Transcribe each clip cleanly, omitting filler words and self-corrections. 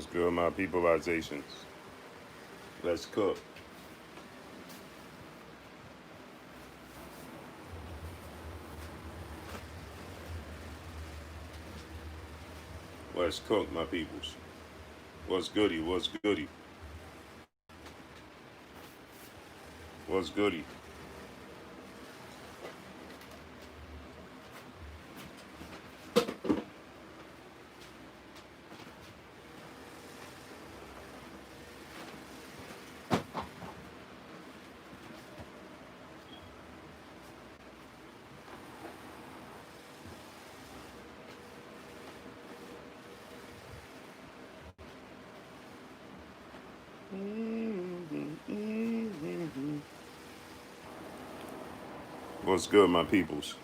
What's good, my peopleizations? Let's cook. Let's cook, my peoples. What's goody? What's goody? What's goody? What's good, my peoples?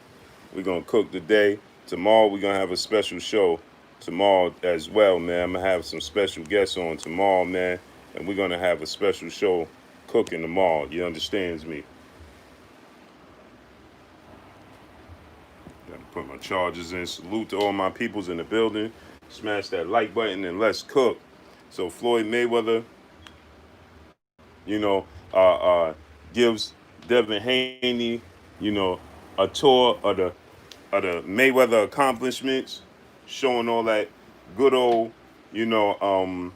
We're gonna cook today. Tomorrow we're gonna have a special show. Tomorrow as well, man. I'm gonna have some special guests on tomorrow, man. And we're gonna have a special show cooking tomorrow. You understands me? Gotta put my charges in. Salute to all my peoples in the building. Smash that like button and let's cook. So Floyd Mayweather, you know, gives Devin Haney, you know, a tour of the Mayweather accomplishments, showing all that good old, you know,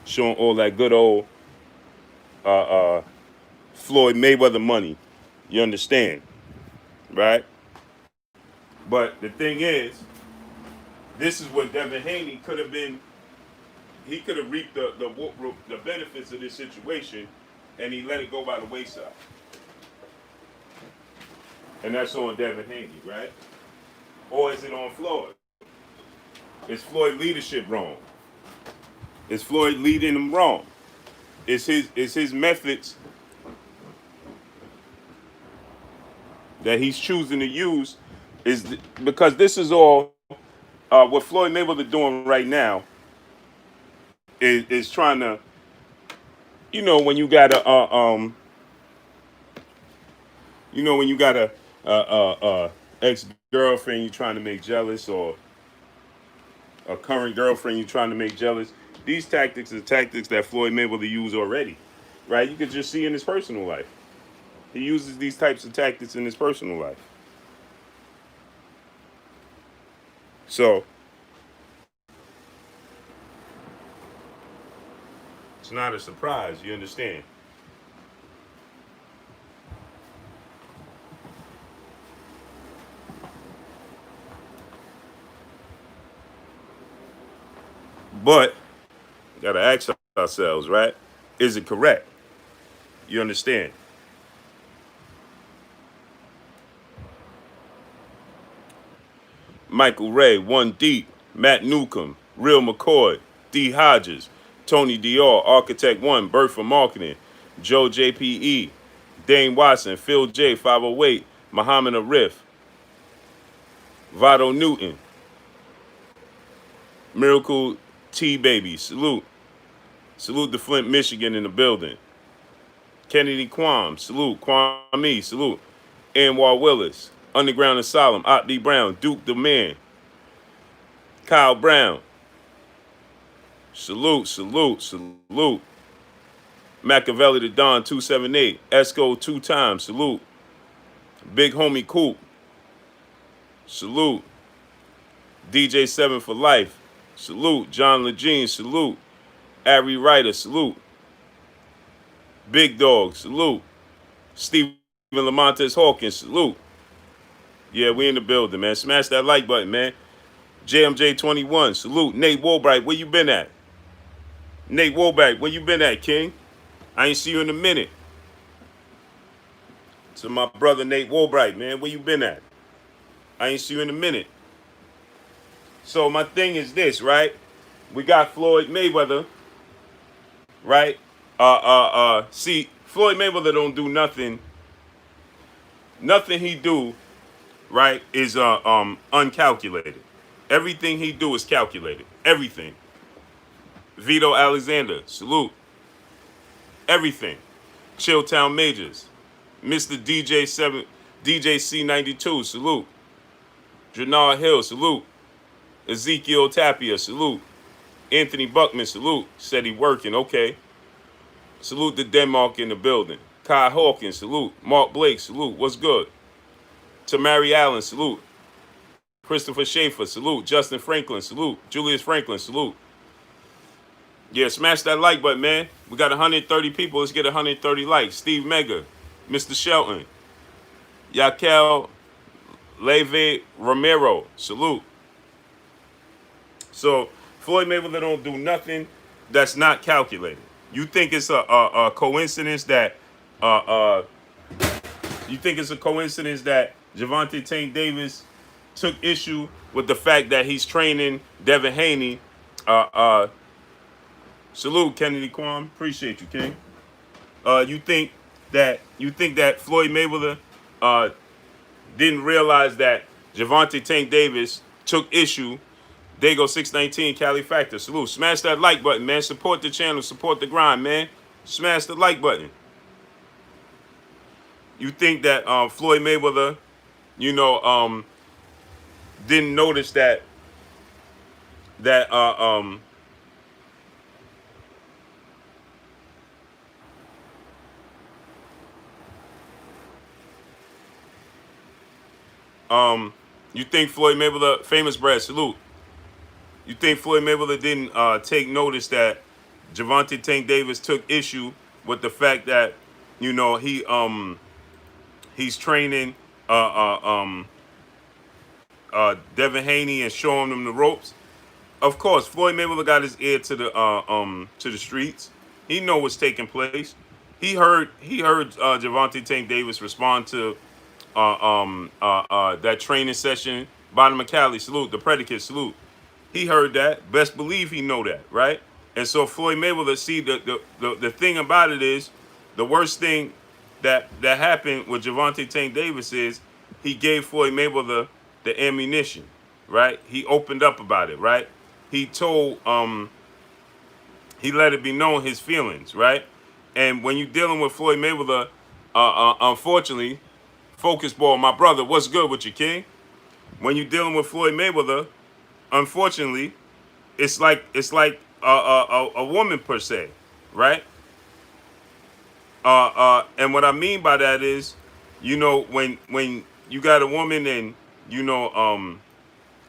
showing all that good old uh, uh, Floyd Mayweather money. You understand, right? But the thing is, this is what Devin Haney could have been. He could have reaped the benefits of this situation, and he let it go by the wayside. And that's on Devin Haney, right? Or is it on Floyd? Is Floyd leadership wrong? Is Floyd leading him wrong? Is his methods that he's choosing to use because this is all what Floyd Mayweather doing right now is trying to, when you got a ex girlfriend you're trying to make jealous, or a current girlfriend you're trying to make jealous. These tactics are tactics that Floyd Mayweather used already, right? You could just see in his personal life. He uses these types of tactics in his personal life. So it's not a surprise, you understand? But gotta ask ourselves, right? Is it correct? You understand? Michael Ray, One Deep, Matt Newcomb, Real McCoy, D. Hodges, Tony Dior, Architect One, Bertha Marketing, Joe JPE, Dane Watson, Phil J, 508, Muhammad Arif, Vado Newton, Miracle T Baby, salute. Salute to Flint, Michigan in the building. Kennedy Quam, salute. Kwame, salute. Anwar Willis, Underground Asylum, Ot D. Brown, Duke the Man, Kyle Brown, salute, salute, salute. Machiavelli the Don 278, Esco 2 times, salute. Big Homie Coop, salute. DJ 7 for Life, salute. John Legene, salute. Ari Ryder, salute. Big Dog, salute. Stephen Lamontes Hawkins, salute. Yeah, we in the building, man. Smash that like button, man. JMJ21, salute. Nate Wobright, where you been at? Nate Wobright, where you been at, King? I ain't see you in a minute. To my brother Nate Wobright, man, where you been at? I ain't see you in a minute. So my thing is this, right? We got Floyd Mayweather, right? See, Floyd Mayweather don't do nothing. Nothing he do, right, is uncalculated. Everything he do is calculated. Everything. Vito Alexander, salute. Everything. Chilltown Majors, Mr. DJ C92, salute. Jannar Hill, salute. Ezekiel Tapia, salute. Anthony Buckman, salute. Said he working. Okay. Salute to Denmark in the building. Kai Hawkins, salute. Mark Blake, salute. What's good? Tamari Allen, salute. Christopher Schaefer, salute. Justin Franklin, salute. Julius Franklin, salute. Yeah, smash that like button, man. We got 130 people. Let's get 130 likes. Steve Mega, Mr. Shelton, Yakel Leve Romero, salute. So Floyd Mayweather don't do nothing that's not calculated. You think it's a coincidence that Gervonta Tank Davis took issue with the fact that he's training Devin Haney? Salute, Kennedy Kwam. Appreciate you, King. You think that Floyd Mayweather didn't realize that Gervonta Tank Davis took issue? Dago 619 Cali Factor. Salute. Smash that like button, man. Support the channel. Support the grind, man. Smash the like button. You think that Floyd Mayweather, didn't notice that you think Floyd Mayweather, famous Brad, salute. You think Floyd Mayweather didn't take notice that Gervonta Tank Davis took issue with the fact that, he's training Devin Haney and showing him the ropes? Of course, Floyd Mayweather got his ear to the streets. He know what's taking place. He heard Gervonta Tank Davis respond to that training session. Bottom of Cali, salute. The Predicate, salute. He heard that. Best believe he know that, right? And so Floyd Mayweather, see, the thing about it is, the worst thing that happened with Gervonta Tank Davis is he gave Floyd Mayweather the ammunition, right? He opened up about it, right? He told, he let it be known his feelings, right? And when you're dealing with Floyd Mayweather, unfortunately, Focus Ball, my brother, what's good with you, King? When you're dealing with Floyd Mayweather, unfortunately, it's like a woman per se, right? And what I mean by that is, when you got a woman and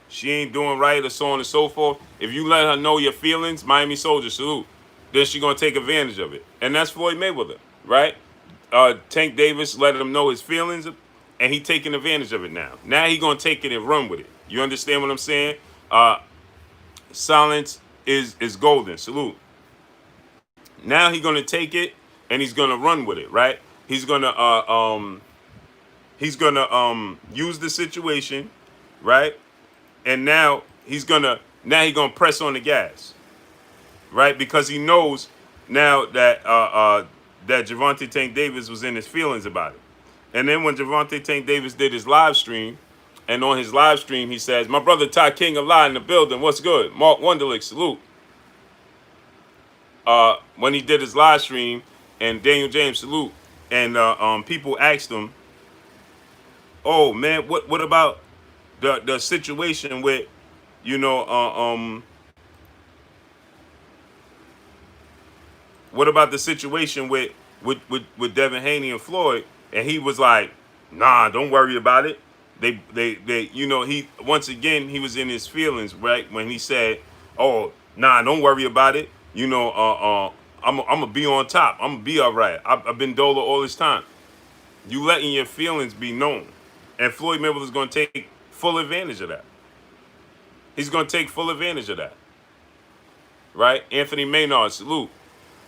she ain't doing right or so on and so forth, if you let her know your feelings, Miami Soldier, salute, then she gonna take advantage of it, and that's Floyd Mayweather, right? Tank Davis let him know his feelings, and he taking advantage of it now. Now he gonna take it and run with it. You understand what I'm saying? Silence is golden. Salute. Now he gonna take it and he's gonna run with it, right? He's gonna use the situation, right? And now he gonna press on the gas, right? Because he knows now that that Gervonta Tank Davis was in his feelings about it. And then when Gervonta Tank Davis did his live stream, and on his live stream he says, "My brother Ty King alive in the building. What's good? Mark Wunderlich, salute." When he did his live stream, and Daniel James, salute, and people asked him, "Oh man, what about the situation with, what about the situation with Devin Haney and Floyd?" And he was like, "Nah, don't worry about it." They he once again he was in his feelings, right? When he said, "Oh, nah, don't worry about it. I'm gonna be on top. I'm gonna be all right. I've been Dola all this time." You letting your feelings be known, and Floyd Mayweather is gonna take full advantage of that. He's gonna take full advantage of that, right? Anthony Maynard, salute.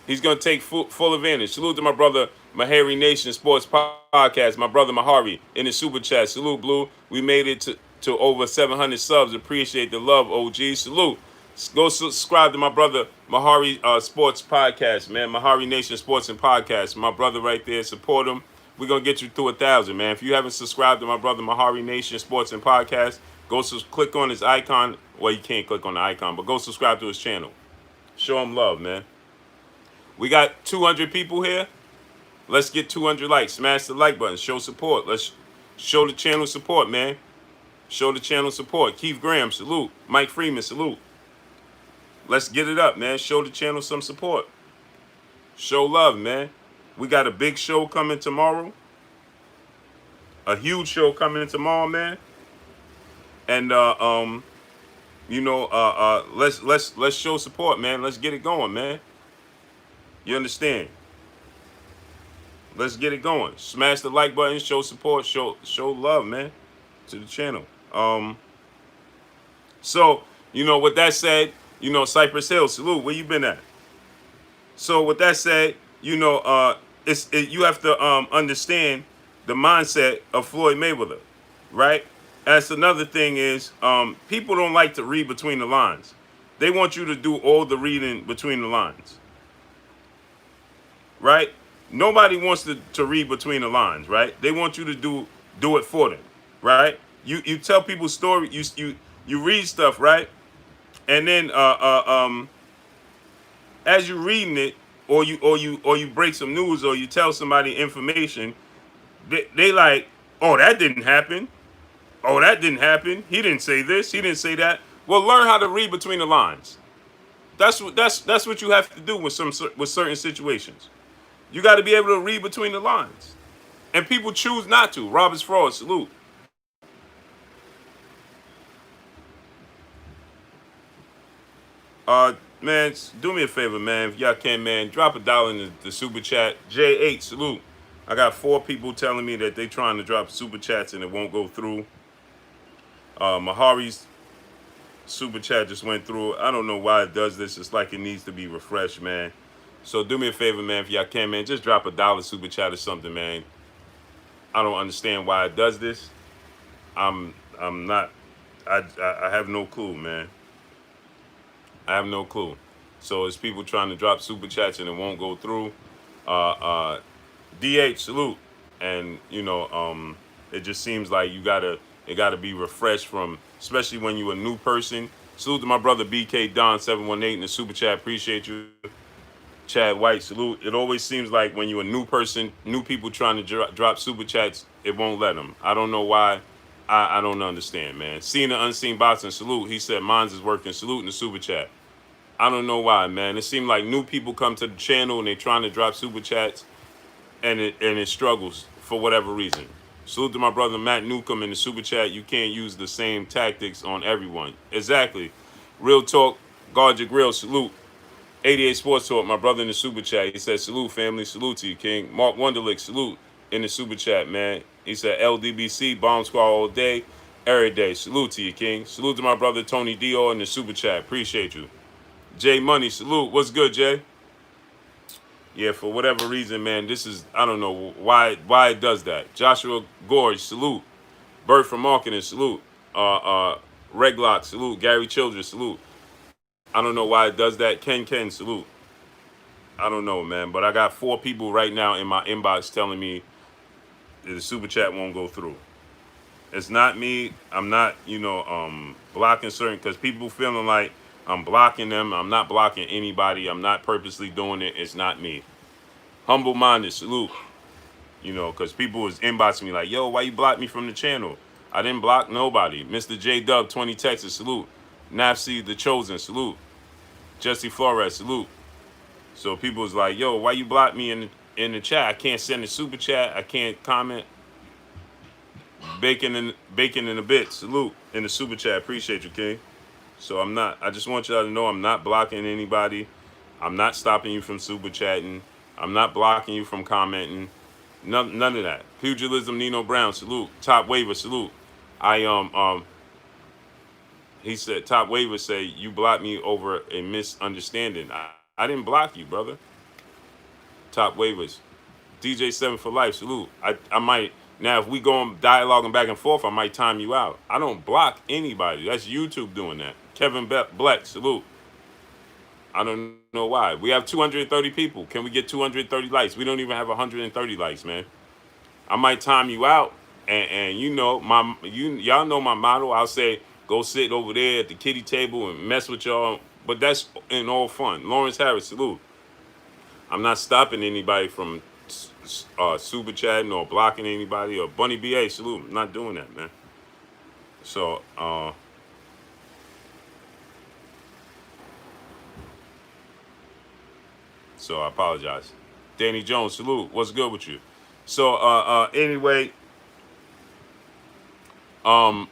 He's going to take full advantage. Salute to my brother, Mahari Nation Sports Podcast, my brother Mahari in the super chat. Salute, Blue. We made it to over 700 subs. Appreciate the love, OG. Salute. Go subscribe to my brother Mahari Sports Podcast, man. Mahari Nation Sports and Podcast. My brother right there. Support him. We're going to get you through 1,000, man. If you haven't subscribed to my brother Mahari Nation Sports and Podcast, go click on his icon. Well, you can't click on the icon, but go subscribe to his channel. Show him love, man. We got 200 people here. Let's get 200 likes. Smash the like button. Show support. Let's show the channel support, man. Show the channel support. Keith Graham, salute. Mike Freeman, salute. Let's get it up, man. Show the channel some support. Show love, man. We got a big show coming tomorrow. A huge show coming tomorrow, man. And let's show support, man. Let's get it going, man. You understand? Let's get it going. Smash the like button, show support, show love, man, to the channel. So, with that said, Cypress Hill, salute. Where you been at? So with that said, you have to understand the mindset of Floyd Mayweather, right? That's another thing is people don't like to read between the lines. They want you to do all the reading between the lines, right? Nobody wants to read between the lines, right? They want you to do it for them, right? You tell people story, you read stuff, right? And then as you're reading it, or you break some news, or you tell somebody information, they like, oh, that didn't happen. Oh, that didn't happen. He didn't say this. He didn't say that. Well, learn how to read between the lines. That's what you have to do with certain situations. You got to be able to read between the lines, and people choose not to. Robert's Fraud, salute. Man, do me a favor, man. If y'all can, man, drop $1 in the super chat. J8, salute. I got 4 people telling me that they trying to drop super chats and it won't go through. Mahari's super chat just went through. I don't know why it does this. It's like it needs to be refreshed, man. So do me a favor, man. If y'all can, man, just drop $1 super chat or something, man. I don't understand why it does this. I'm not. I have no clue, man. I have no clue. So it's people trying to drop super chats and it won't go through. DH, salute. And it just seems like it gotta be refreshed from, especially when you're a new person. Salute to my brother BK Don 718 in the super chat. Appreciate you. Chad White, salute. It always seems like when you're a new person, new people trying to drop super chats, it won't let them. I don't know why. I don't understand, man. Seeing the unseen boxing, salute. He said mine's is working. Salute in the super chat. I don't know why, man. It seems like new people come to the channel and they trying to drop super chats, and it struggles for whatever reason. Salute to my brother Matt Newcomb in the super chat. You can't use the same tactics on everyone. Exactly. Real talk. Guard your grill. Salute. 88 Sports Talk, my brother in the super chat. He said, salute, family. Salute to you, King. Mark Wunderlich, salute in the super chat, man. He said, LDBC, bomb squad all day, every day. Salute to you, King. Salute to my brother Tony Dior in the super chat. Appreciate you. Jay Money, salute. What's good, Jay? Yeah, for whatever reason, man, this is, I don't know why it does that. Joshua Gorge, salute. Bert from Marketing, salute. Reglock, salute. Gary Childress, salute. I don't know why it does that. Ken, salute. I don't know, man. But I got 4 people right now in my inbox telling me that the super chat won't go through. It's not me. I'm not, blocking certain, because people feeling like I'm blocking them. I'm not blocking anybody. I'm not purposely doing it. It's not me. Humble minded, salute. Because people was inboxing me like, yo, why you block me from the channel? I didn't block nobody. Mr. J Dub 20 Texas, salute. Napsy the Chosen, salute. Jesse Flores, salute. So people was like, yo, why you block me in the chat? I can't send a super chat. I can't comment. Bacon in a bit, salute in the super chat. Appreciate you, King. So I just want y'all to know I'm not blocking anybody. I'm not stopping you from super chatting. I'm not blocking you from commenting. None of that. Pugilism Nino Brown, salute. Top Waiver, salute. He said, Top Waiver say, you blocked me over a misunderstanding. I didn't block you, brother. Top Waivers. DJ 7 for life, salute. I might, now if we go on dialoguing back and forth, I might time you out. I don't block anybody. That's YouTube doing that. Kevin Black, salute. I don't know why. We have 230 people. Can we get 230 likes? We don't even have 130 likes, man. I might time you out, and y'all know my motto. I'll say, go sit over there at the kiddie table and mess with y'all. But that's in all fun. Lawrence Harris, salute. I'm not stopping anybody from super chatting or blocking anybody. Or Bunny BA, salute. I'm not doing that, man. So, So I apologize. Danny Jones, salute. What's good with you? So anyway, Mark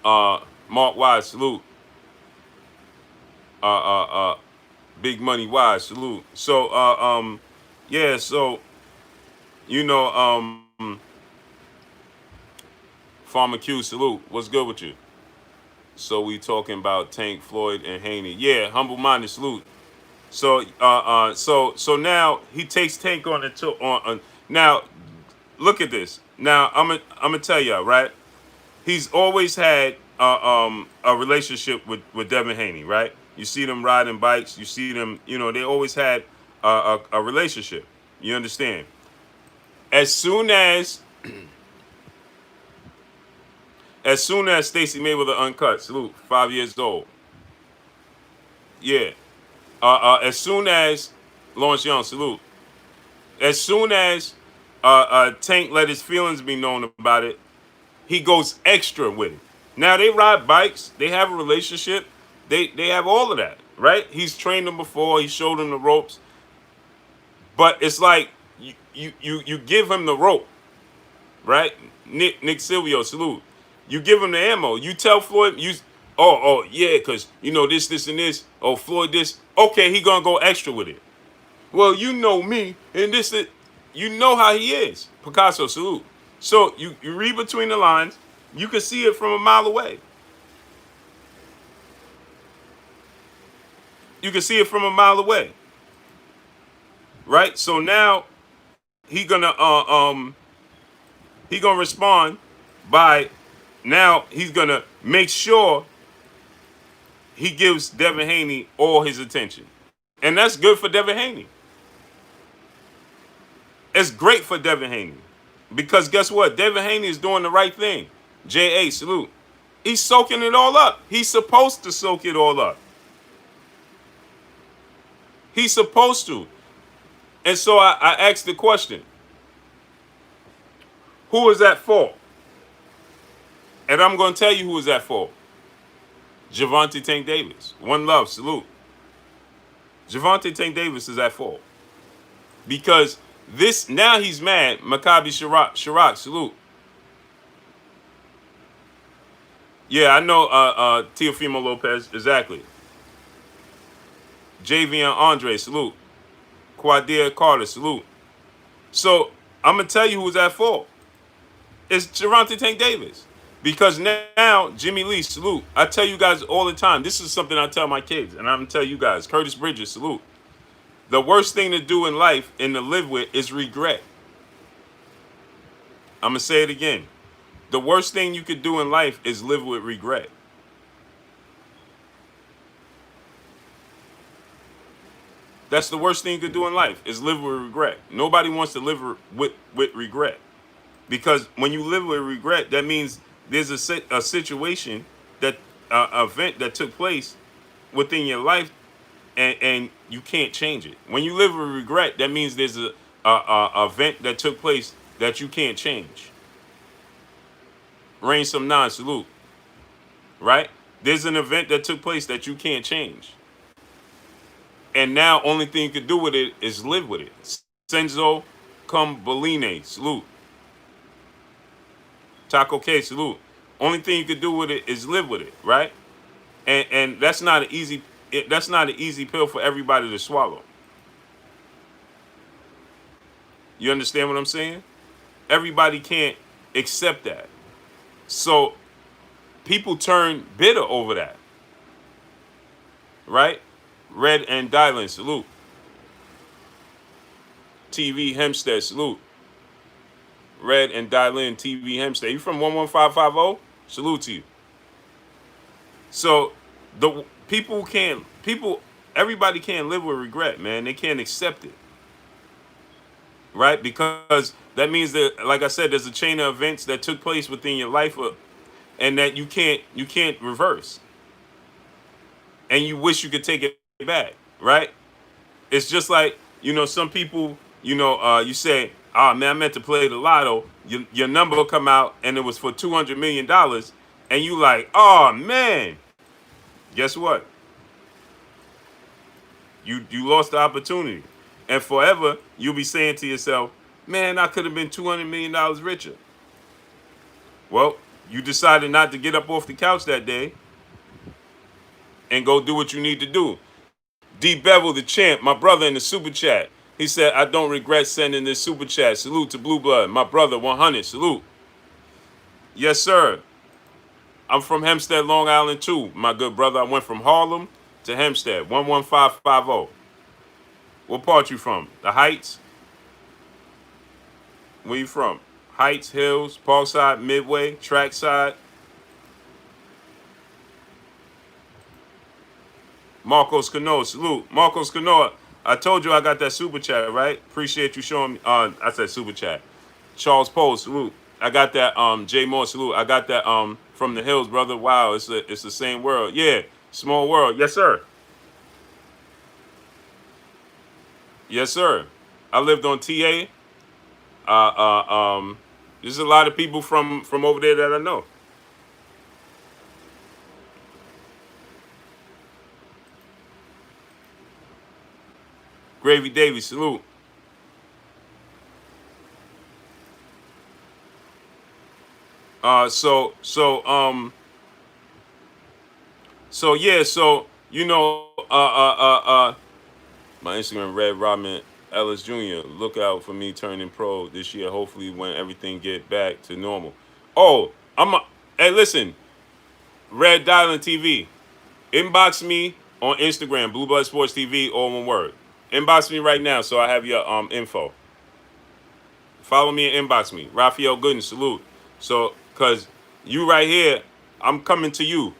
Wise, salute. Uh, uh, uh, Big Money Wise, salute. So yeah. So you know, Farmer Q, salute. What's good with you? So we talking about Tank, Floyd, and Haney. Yeah, humble minded, salute. So so now he takes Tank on the on. Now look at this. Now I'm gonna tell y'all, right? He's always had a relationship with Devin Haney, right? You see them riding bikes. You see them. You know they always had a relationship. You understand? As soon as Stacey Mayweather uncut, salute, 5 years old. Yeah. As soon as Lawrence Young, salute. As soon as Tank let his feelings be known about it, he goes extra with it. Now they ride bikes, they have a relationship, they have all of that, right? He's trained them before, he showed them the ropes, but it's like you give him the rope, right? Nick Silvio, salute. You give him the ammo. You tell Floyd, yeah, because you know this and this. Oh, Floyd this. Okay, he gonna go extra with it. Well, you know me, and this is, you know how he is. Picasso, salute. So you read between the lines, you can see it from a mile away. You can see it from a mile away, right? So now he gonna he gonna respond by now he's gonna make sure he gives Devin Haney all his attention, and that's good for Devin Haney. It's great for Devin Haney. Because guess what? Devin Haney is doing the right thing. J.A. salute. He's soaking it all up. He's supposed to soak it all up. He's supposed to. And so I asked the question, who is at fault? And I'm going to tell you who is at fault. Javante Tank Davis. One love, salute. Javante Tank Davis is at fault. Because this, now he's mad. Maccabi Shirak, salute. Yeah, I know Teofimo Lopez, exactly. Javion Andre, salute. Quadir Carter, salute. So I'm gonna tell you who's at fault. It's Javante Tank Davis. Because now Jimmy Lee, salute. I tell you guys all the time, this is something I tell my kids, and I'm gonna tell you guys, Curtis Bridges, salute. The worst thing to do in life and to live with is regret. I'm gonna say it again. The worst thing you could do in life is live with regret. That's the worst thing you could do in life is live with regret. Nobody wants to live with regret. Because when you live with regret, that means there's a situation, that event that took place within your life, and you can't change it. When you live with regret, that means there's a event that took place that you can't change. Rain some non, salute. Right? There's an event that took place that you can't change. And now only thing you can do with it is live with it. Senzo Comboline, salute. Taco K, salute. Only thing you can do with it is live with it, right? And that's not an easy pill for everybody to swallow. You understand what I'm saying? Everybody can't accept that. So people turn bitter over that. Right? Red and Dylan, salute. TV Hempstead, salute. Red and Dylan, TV Hempstead. You from 11550? Salute to you. So the everybody can't live with regret, man. They can't accept it. Right? Because that means that, like I said, there's a chain of events that took place within your life, and that you can't reverse. And you wish you could take it back, right? It's just like, some people, you say, man, I meant to play the lotto. Your number will come out and it was for $200 million. And you like, oh, man. Guess what? You lost the opportunity. And forever, you'll be saying to yourself, man, I could have been $200 million richer. Well, you decided not to get up off the couch that day and go do what you need to do. D. Bevel, the champ, my brother in the super chat. He said, I don't regret sending this super chat. Salute to Blue Blood. My brother, 100. Salute. Yes, sir. I'm from Hempstead, Long Island, too, my good brother. I went from Harlem to Hempstead, 11550. What part you from? The Heights? Where you from? Heights, Hills, Parkside, Midway, Trackside? Marcos Canoa, salute. Marcos Canoa, I told you I got that super chat, right? Appreciate you showing me. I said super chat. Charles Poe, salute. I got that. Jay Moore, salute. I got that. From the hills, brother. Wow, it's the same world. Yeah, small world. Yes, sir. Yes, sir. I lived on TA. There's a lot of people from over there that I know. Gravy Davy, salute. So yeah, so my Instagram Red Robin Ellis Jr. Look out for me turning pro this year. Hopefully, when everything get back to normal. Oh, hey, listen, Red Dialing TV. Inbox me on Instagram, Blue Blood Sports TV, all one word. Inbox me right now so I have your info. Follow me and inbox me. Raphael Gooden, salute. So, cause you right here, I'm coming to you.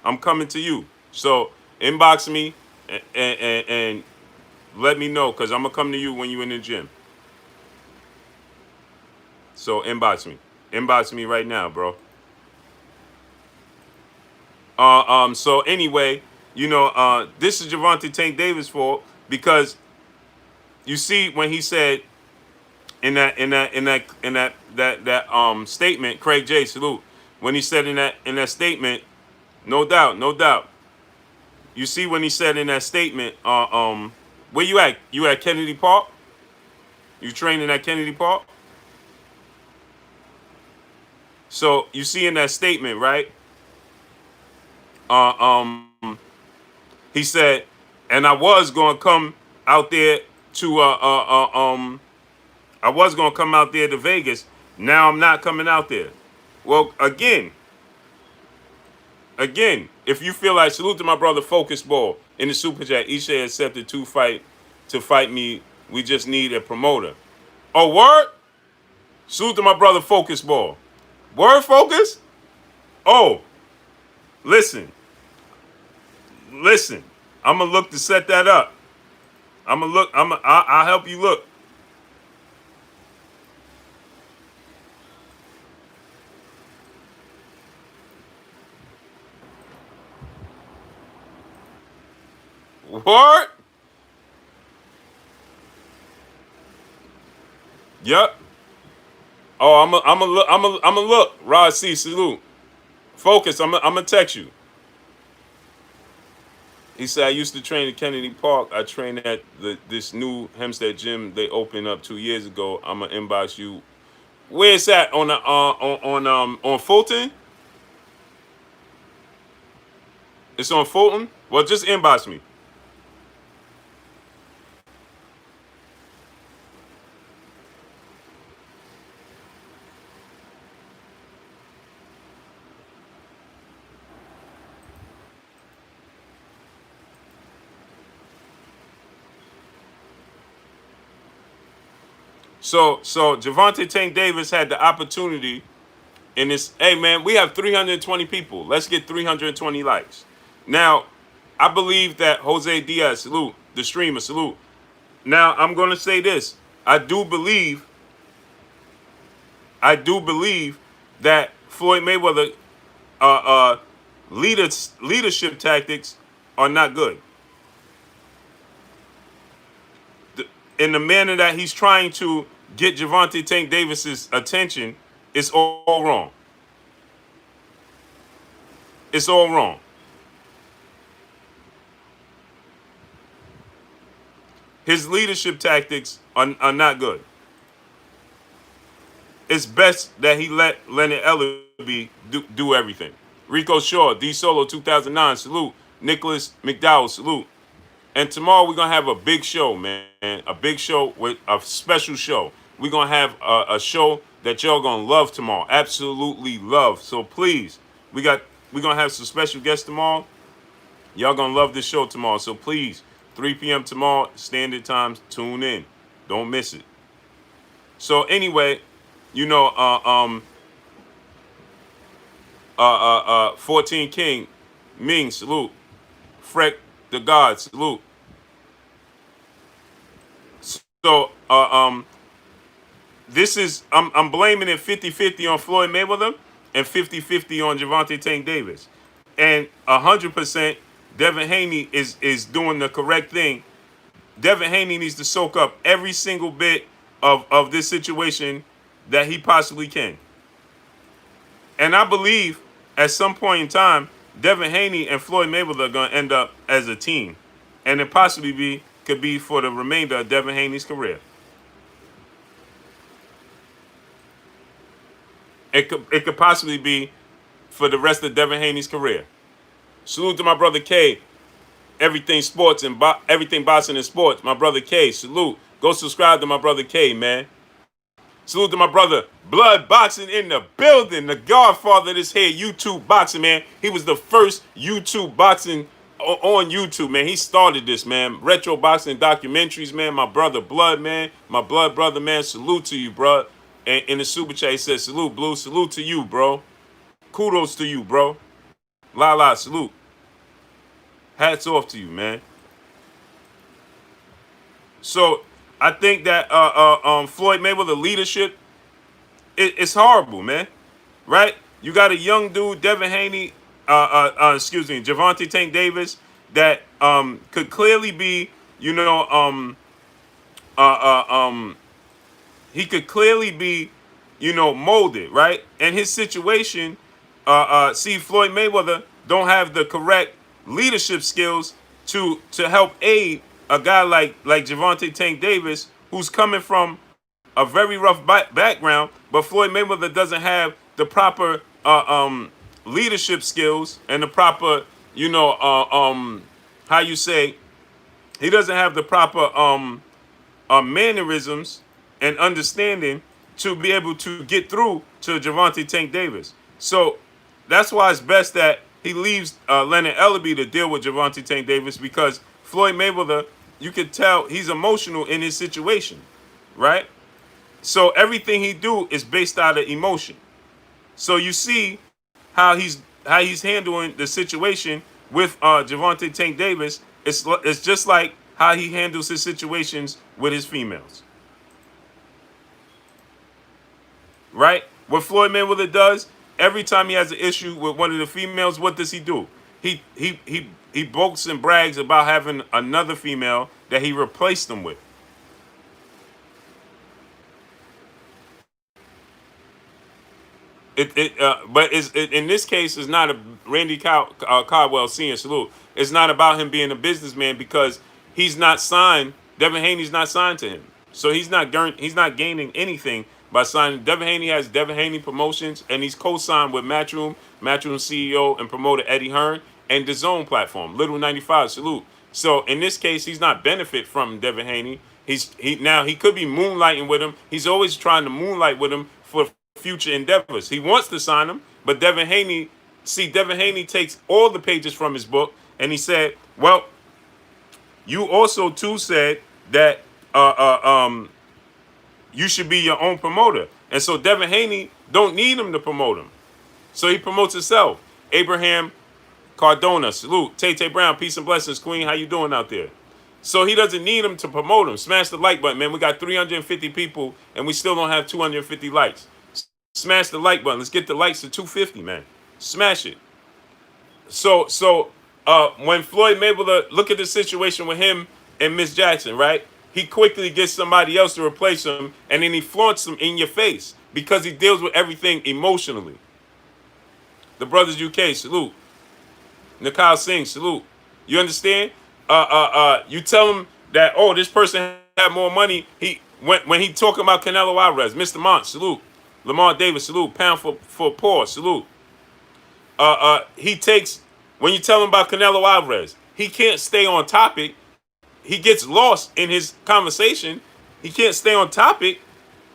I'm coming to you. So inbox me and let me know, cause I'm gonna come to you when you in the gym. So inbox me. Inbox me right now, bro. So anyway, this is Javante Tank Davis' fault because you see when he said in that statement, Craig J. Salute. When he said in that statement, no doubt, no doubt. You see when he said in that statement, where you at? You at Kennedy Park? You training at Kennedy Park? So you see in that statement, right? Uh, um, he said, and I was gonna come out there to I was gonna come out there to Vegas. Now I'm not coming out there. Well, again, if you feel like, salute to my brother Focus Ball in the Super Chat. Isha accepted to fight me. We just need a promoter. Oh, word? Salute to my brother Focus Ball. Word, Focus? Oh, listen. Listen. I'm gonna look to set that up. I'm gonna look. I'll help you look. Word? Yep. Oh, I'm a look. I'm a look. Rod C. Salute. Focus. I'm gonna text you. He said, I used to train at Kennedy Park. I trained at this new Hempstead gym they opened up 2 years ago. I'm gonna inbox you. Where's that on the on Fulton? It's on Fulton. Well, just inbox me. So Javante Tank Davis had the opportunity in this. Hey man, we have 320 people. Let's get 320 likes. Now, I believe that Jose Diaz, salute, the streamer, salute. Now I'm gonna say this. I do believe that Floyd Mayweather uh, uh, leadership tactics are not good. In the manner that he's trying to get Javante Tank Davis's attention, it's all wrong. It's all wrong. His leadership tactics are not good. It's best that he let Leonard Ellerbe do everything. Rico Shaw, D Solo 2009, salute. Nicholas McDowell, salute. And tomorrow we're gonna have a big show, man. A big show with a special show. We're gonna have a show that y'all gonna love tomorrow. Absolutely love. So please, we're gonna have some special guests tomorrow. Y'all gonna love this show tomorrow. So please, 3 p.m. tomorrow, standard times, tune in. Don't miss it. So anyway, you know, 14 King, Ming, salute. Freck the God, salute. So this is I'm blaming it 50-50 on Floyd Mayweather and 50-50 on Gervonta Tank Davis. And 100% Devin Haney is doing the correct thing. Devin Haney needs to soak up every single bit of this situation that he possibly can. And I believe at some point in time, Devin Haney and Floyd Mayweather are going to end up as a team. And it possibly could be for the remainder of Devin Haney's career. It could possibly be for the rest of Devin Haney's career. Salute to my brother K. Everything sports and everything boxing and sports. My brother K. Salute. Go subscribe to my brother K, man. Salute to my brother Blood Boxing in the building. The godfather of this here YouTube boxing, man. He was the first YouTube boxing on YouTube, man. He started this, man. Retro boxing documentaries, man. My brother Blood, man. My blood brother, man. Salute to you, bro. And in the super chat, he says, salute, Blue. Salute to you, bro. Kudos to you, bro. La, salute. Hats off to you, man. So I think that Floyd Mayweather leadership, it's horrible, man. Right? You got a young dude, Devin Haney, Gervonta Tank Davis, that could clearly be, he could clearly be, molded, right? And his situation, see, Floyd Mayweather don't have the correct leadership skills to help aid a guy like Gervonta Tank Davis, who's coming from a very rough background, but Floyd Mayweather doesn't have the proper leadership skills and the proper, how you say, he doesn't have the proper mannerisms and understanding to be able to get through to Gervonta Tank Davis. So that's why it's best that he leaves Leonard Ellerbe to deal with Gervonta Tank Davis, because Floyd Mayweather, you can tell he's emotional in his situation, right? So everything he do is based out of emotion. So you see how he's handling the situation with Gervonta Tank Davis. It's just like how he handles his situations with his females. Right? What Floyd Mayweather does, every time he has an issue with one of the females, what does he do? He boasts and brags about having another female that he replaced them with. But in this case, it's not a Randy Caldwell Sr. salute. It's not about him being a businessman, because he's not signed. Devin Haney's not signed to him, so he's not gaining anything by signing. Devin Haney has Devin Haney Promotions, and he's co-signed with Matchroom CEO and promoter Eddie Hearn, and the Zone platform, Little 95, salute. So in this case, he's not benefit from Devin Haney. He could be moonlighting with him. He's always trying to moonlight with him for future endeavors. He wants to sign him, but Devin Haney takes all the pages from his book, and he said, well, you also too said that you should be your own promoter. And so Devin Haney don't need him to promote him. So he promotes himself. Abraham Cardona, salute. Tay Brown, peace and blessings, Queen. How you doing out there? So he doesn't need him to promote him. Smash the like button, man. We got 350 people, and we still don't have 250 likes. Smash the like button. Let's get the likes to 250, man. Smash it. So when Floyd Mayweather, look at the situation with him and Miss Jackson, right? He quickly gets somebody else to replace him, and then he flaunts them in your face because he deals with everything emotionally. The Brothers UK, salute. Nikal Singh, salute. You understand? You tell him that, oh, this person had more money. He when he talking about Canelo Alvarez, Mr. Mont, salute. Lamar Davis, salute. Pound for poor, salute. He takes, when you tell him about Canelo Alvarez, he can't stay on topic. He gets lost in his conversation. He can't stay on topic.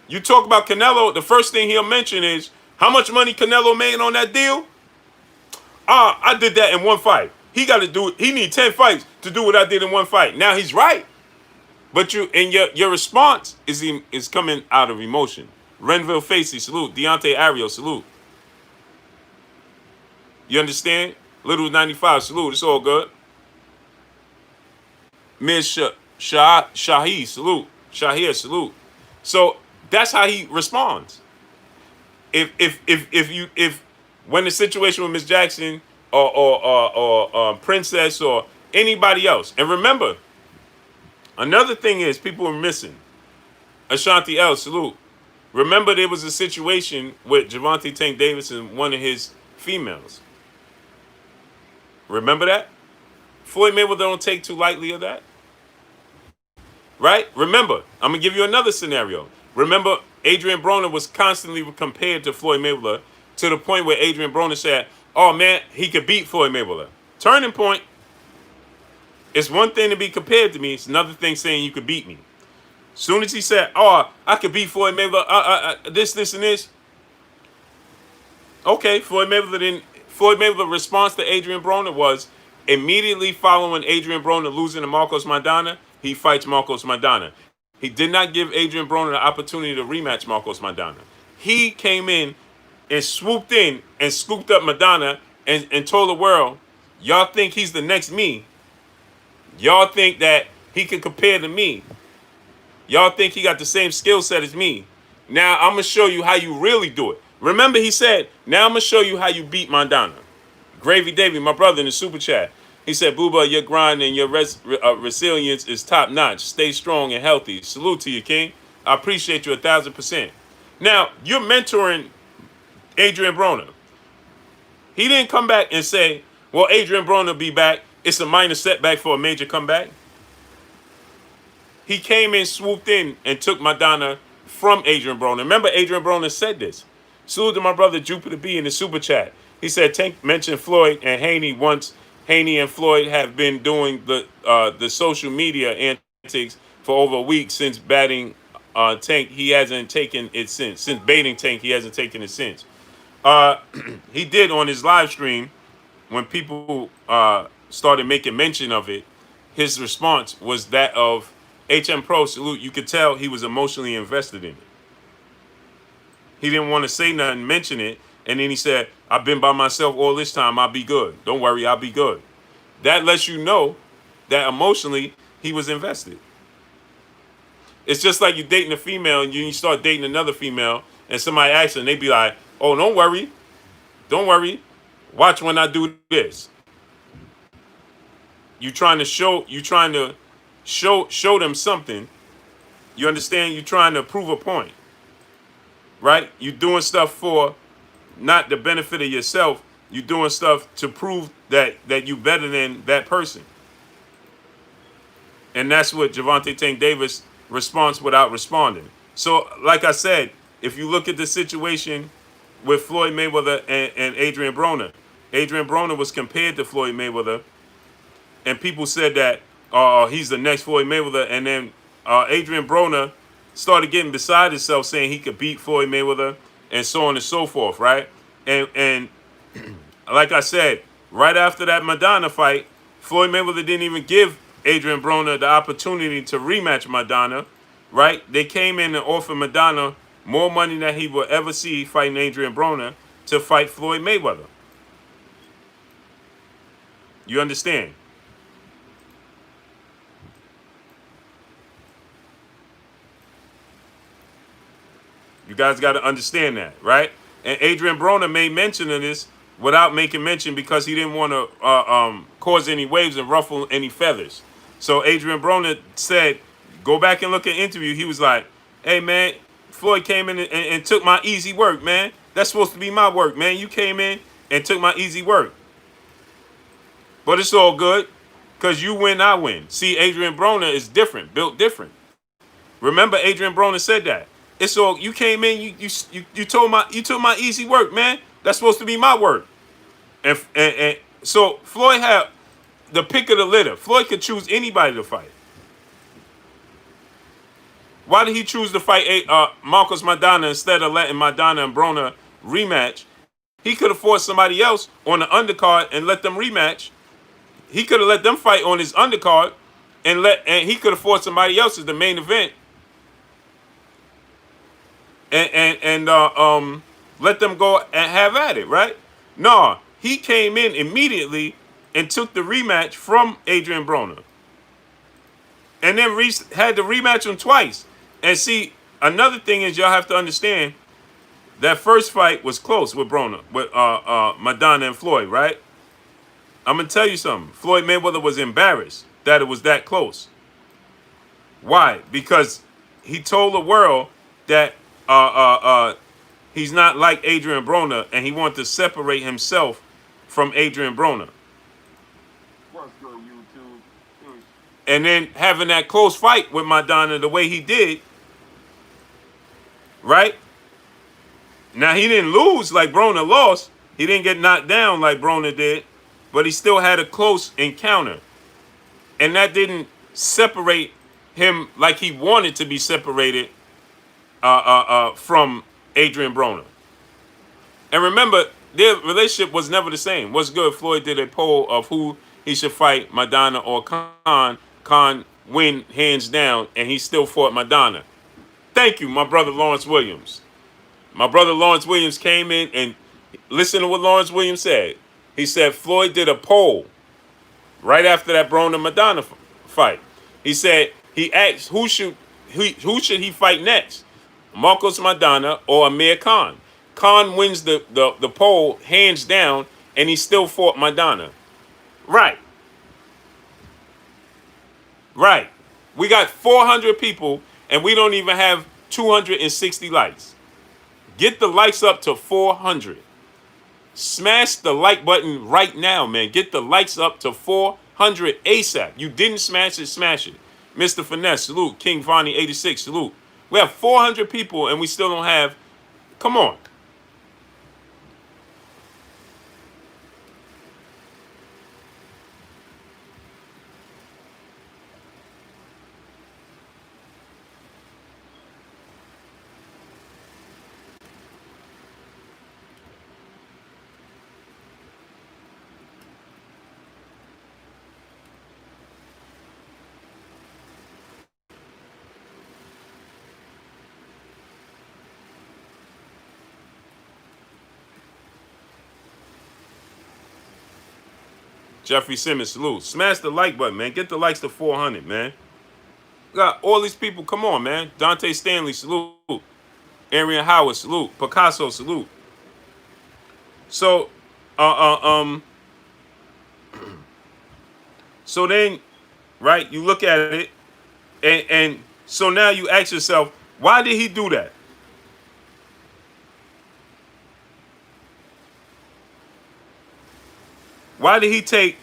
You talk about Canelo, the first thing he'll mention is how much money Canelo made on that deal. I did that in one fight. He got to do it. He need 10 fights to do what I did in one fight. Now he's right. But your response is coming out of emotion. Renville Facey, salute. Deontay Ariel, salute. You understand? Little 95, salute. It's all good. Ms. Shahi, salute. Shahir, salute. So that's how he responds. If when the situation with Miss Jackson or Princess or anybody else, and remember, another thing is people are missing. Ashanti L, salute. Remember, there was a situation with Gervonta Tank Davis and one of his females. Remember that? Floyd Mayweather don't take too lightly of that. Right? Remember, I'm going to give you another scenario. Remember, Adrian Broner was constantly compared to Floyd Mayweather to the point where Adrian Broner said, oh, man, he could beat Floyd Mayweather. Turning point. It's one thing to be compared to me. It's another thing saying you could beat me. Soon as he said, oh, I could beat Floyd Mayweather, this, and this. Okay, Floyd Mayweather's response to Adrian Broner was immediately following Adrian Broner losing to Marcos Maidana, he fights Marcos Maidana. He did not give Adrian Broner the opportunity to rematch Marcos Maidana. He came in and swooped in and scooped up Maidana and told the world, y'all think he's the next me. Y'all think that he can compare to me. Y'all think he got the same skill set as me. Now I'm going to show you how you really do it. Remember, he said, now I'm going to show you how you beat Maidana. Gravy Davy, my brother in the super chat. He said, Booba, your grind and your resilience is top notch. Stay strong and healthy. Salute to you, King. I appreciate you 1,000%. Now, you're mentoring Adrian Broner. He didn't come back and say, well, Adrian Broner be back. It's a minor setback for a major comeback. He came in, swooped in, and took Maidana from Adrian Broner. Remember, Adrian Broner said this. Salute to my brother Jupiter B in the super chat. He said, Tank mentioned Floyd and Haney once. Haney and Floyd have been doing the social media antics for over a week since batting Tank. He hasn't taken it since. Since baiting Tank, he hasn't taken it since. He did on his live stream when people started making mention of it. His response was that of HM Pro, salute. You could tell he was emotionally invested in it. He didn't want to say nothing, mention it. And then he said, I've been by myself all this time. I'll be good. Don't worry, I'll be good. That lets you know that emotionally he was invested. It's just like you dating a female and you start dating another female and somebody asks her and they be like, oh, don't worry. Don't worry. Watch when I do this. You trying to show them something. You understand? You're trying to prove a point. Right? You're doing stuff for not the benefit of yourself. You're doing stuff to prove that you're better than that person. And that's what Gervonta Tank Davis responds without responding. So, like I said, if you look at the situation with Floyd Mayweather and Adrian Broner was compared to Floyd Mayweather, and people said that he's the next Floyd Mayweather, and then Adrian Broner started getting beside himself saying he could beat Floyd Mayweather and so on and so forth, right? And like I said, right after that Maidana fight, Floyd Mayweather didn't even give Adrian Broner the opportunity to rematch Maidana, right? They came in and offered Maidana more money than he will ever see fighting Adrian Broner to fight Floyd Mayweather. You understand? You guys got to understand that, right? And Adrian Broner made mention of this without making mention because he didn't want to cause any waves and ruffle any feathers. So Adrian Broner said, go back and look at the interview. He was like, hey, man, Floyd came in and took my easy work, man. That's supposed to be my work, man. You came in and took my easy work. But it's all good. Because you win, I win. See, Adrian Broner is different, built different. Remember, Adrian Broner said that. It's all you came in. You took my easy work, man. That's supposed to be my work. And so Floyd had the pick of the litter. Floyd could choose anybody to fight. Why did he choose to fight Marcos Maidana instead of letting Maidana and Broner rematch? He could have forced somebody else on the undercard and let them rematch. He could have let them fight on his undercard and he could have forced somebody else as the main event and let them go and have at it, right? No, he came in immediately and took the rematch from Adrian Broner. And then had to rematch him twice. And see, another thing is y'all have to understand that first fight was close with Broner, with Maidana and Floyd, right? I'm gonna tell you something. Floyd Mayweather was embarrassed that it was that close. Why? Because he told the world that he's not like Adrian Broner, and he wanted to separate himself from Adrian Broner. What's good, YouTube? And then having that close fight with Maidana the way he did, right? Now, he didn't lose like Broner lost. He didn't get knocked down like Broner did, but he still had a close encounter. And that didn't separate him like he wanted to be separated from Adrian Broner. And remember, their relationship was never the same. What's good? Floyd did a poll of who he should fight, Maidana or Khan. Khan win hands down, and he still fought Maidana. Thank you, my brother Lawrence Williams. My brother Lawrence Williams came in and listen to what Lawrence Williams said. He said Floyd did a poll right after that Broner Maidana fight. He said he asked who should he fight next, Marcos Maidana or Amir Khan. Khan wins the poll hands down, and he still fought Maidana. Right. We got 400 people, and we don't even have 260 likes. Get the likes up to 400. Smash the like button right now, man. Get the likes up to 400 ASAP. You didn't smash it, smash it. Mr. Finesse, salute. King Vonnie 86, salute. We have 400 people, and we still don't have. Come on. Jeffrey Simmons, salute. Smash the like button, man. Get the likes to 400, man. We got all these people. Come on, man. Dante Stanley, salute. Arian Howard, salute. Picasso, salute. So, so then, right, you look at it, and so now you ask yourself, why did he do that? Why did he take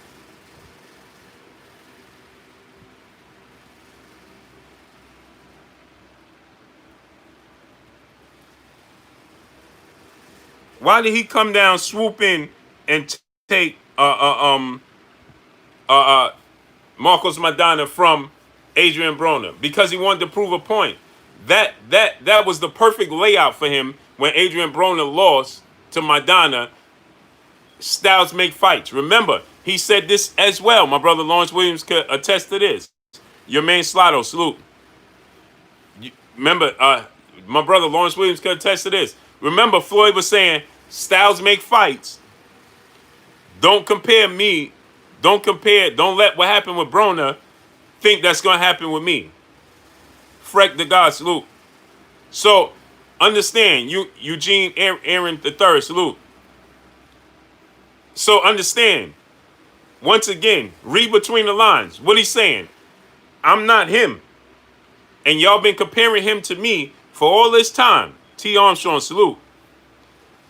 Why did he come down, swoop in, and take Marcos Maidana from Adrian Broner? Because he wanted to prove a point. That was the perfect layout for him when Adrian Broner lost to Maidana. Styles make fights. Remember, he said this as well. My brother Lawrence Williams could attest to this. Your man Slotto, salute. Remember, my brother Lawrence Williams could attest to this. Remember, Floyd was saying, Styles make fights. Don't compare me. Don't let what happened with Broner think that's going to happen with me. Freck the God, salute. So, understand, Eugene Aaron III, salute. So, understand, once again, read between the lines. What he's saying, I'm not him. And y'all been comparing him to me for all this time. T. Armstrong, salute.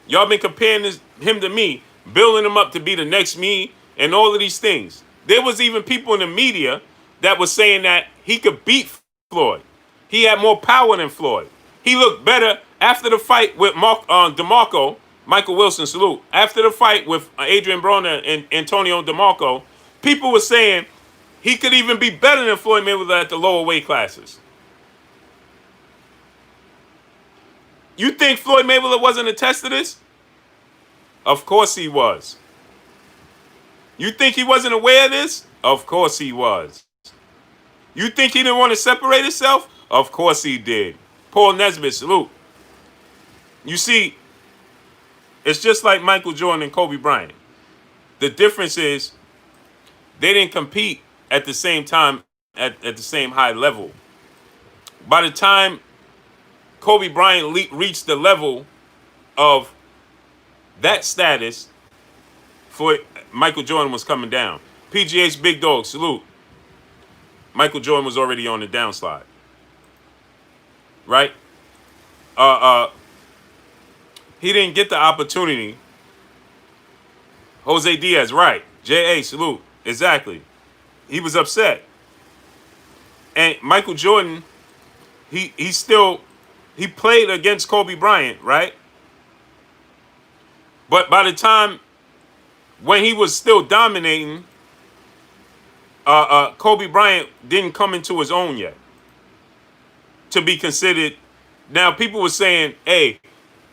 Y'all been comparing him to me, building him up to be the next me, and all of these things. There was even people in the media that was saying that he could beat Floyd. He had more power than Floyd. He looked better after the fight with DeMarco, Michael Wilson, salute. After the fight with Adrian Broner and Antonio DeMarco, people were saying he could even be better than Floyd Mayweather at the lower weight classes. You think Floyd Mayweather wasn't a test of this? Of course he was. You think he wasn't aware of this? Of course he was. You think he didn't want to separate himself? Of course he did. Paul Nesbitt, salute. You see, it's just like Michael Jordan and Kobe Bryant. The difference is they didn't compete at the same time at the same high level. By the time Kobe Bryant reached the level of that status, for Michael Jordan was coming down. PGA's big dog, salute. Michael Jordan was already on the downslide. Right? He didn't get the opportunity. Jose Diaz, right. J.A., salute. Exactly. He was upset. And Michael Jordan, he played against Kobe Bryant, right? But by the time when he was still dominating, Kobe Bryant didn't come into his own yet to be considered. Now people were saying, hey,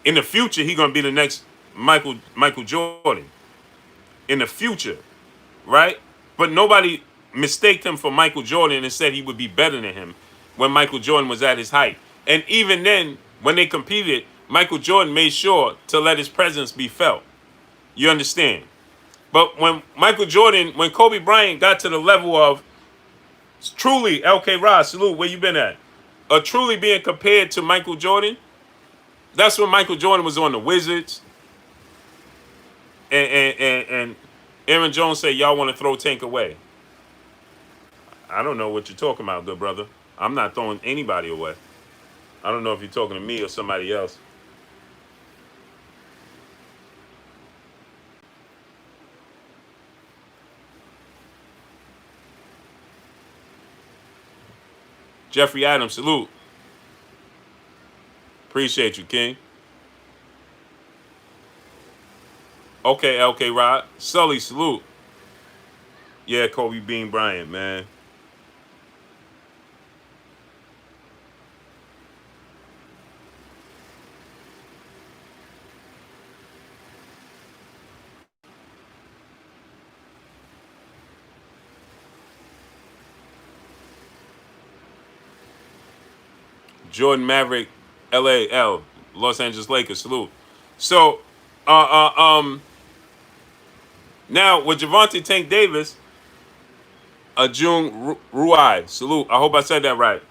in the future, he's going to be the next Michael Jordan. In the future, right? But nobody mistaked him for Michael Jordan and said he would be better than him when Michael Jordan was at his height. And even then, when they competed, Michael Jordan made sure to let his presence be felt. You understand? But when Kobe Bryant got to the level of truly, LK Ross, salute, where you been at? Truly being compared to Michael Jordan, that's when Michael Jordan was on the Wizards. And Aaron Jones said, y'all want to throw Tank away. I don't know what you're talking about, good brother. I'm not throwing anybody away. I don't know if you're talking to me or somebody else. Jeffrey Adams, salute. Appreciate you, King. Okay, LK Rod. Sully, salute. Yeah, Kobe Bean Bryant, man. Jordan Maverick, LAL, Los Angeles Lakers, salute. So, now with Javante Tank Davis, Jung Ruai, salute. I hope I said that right.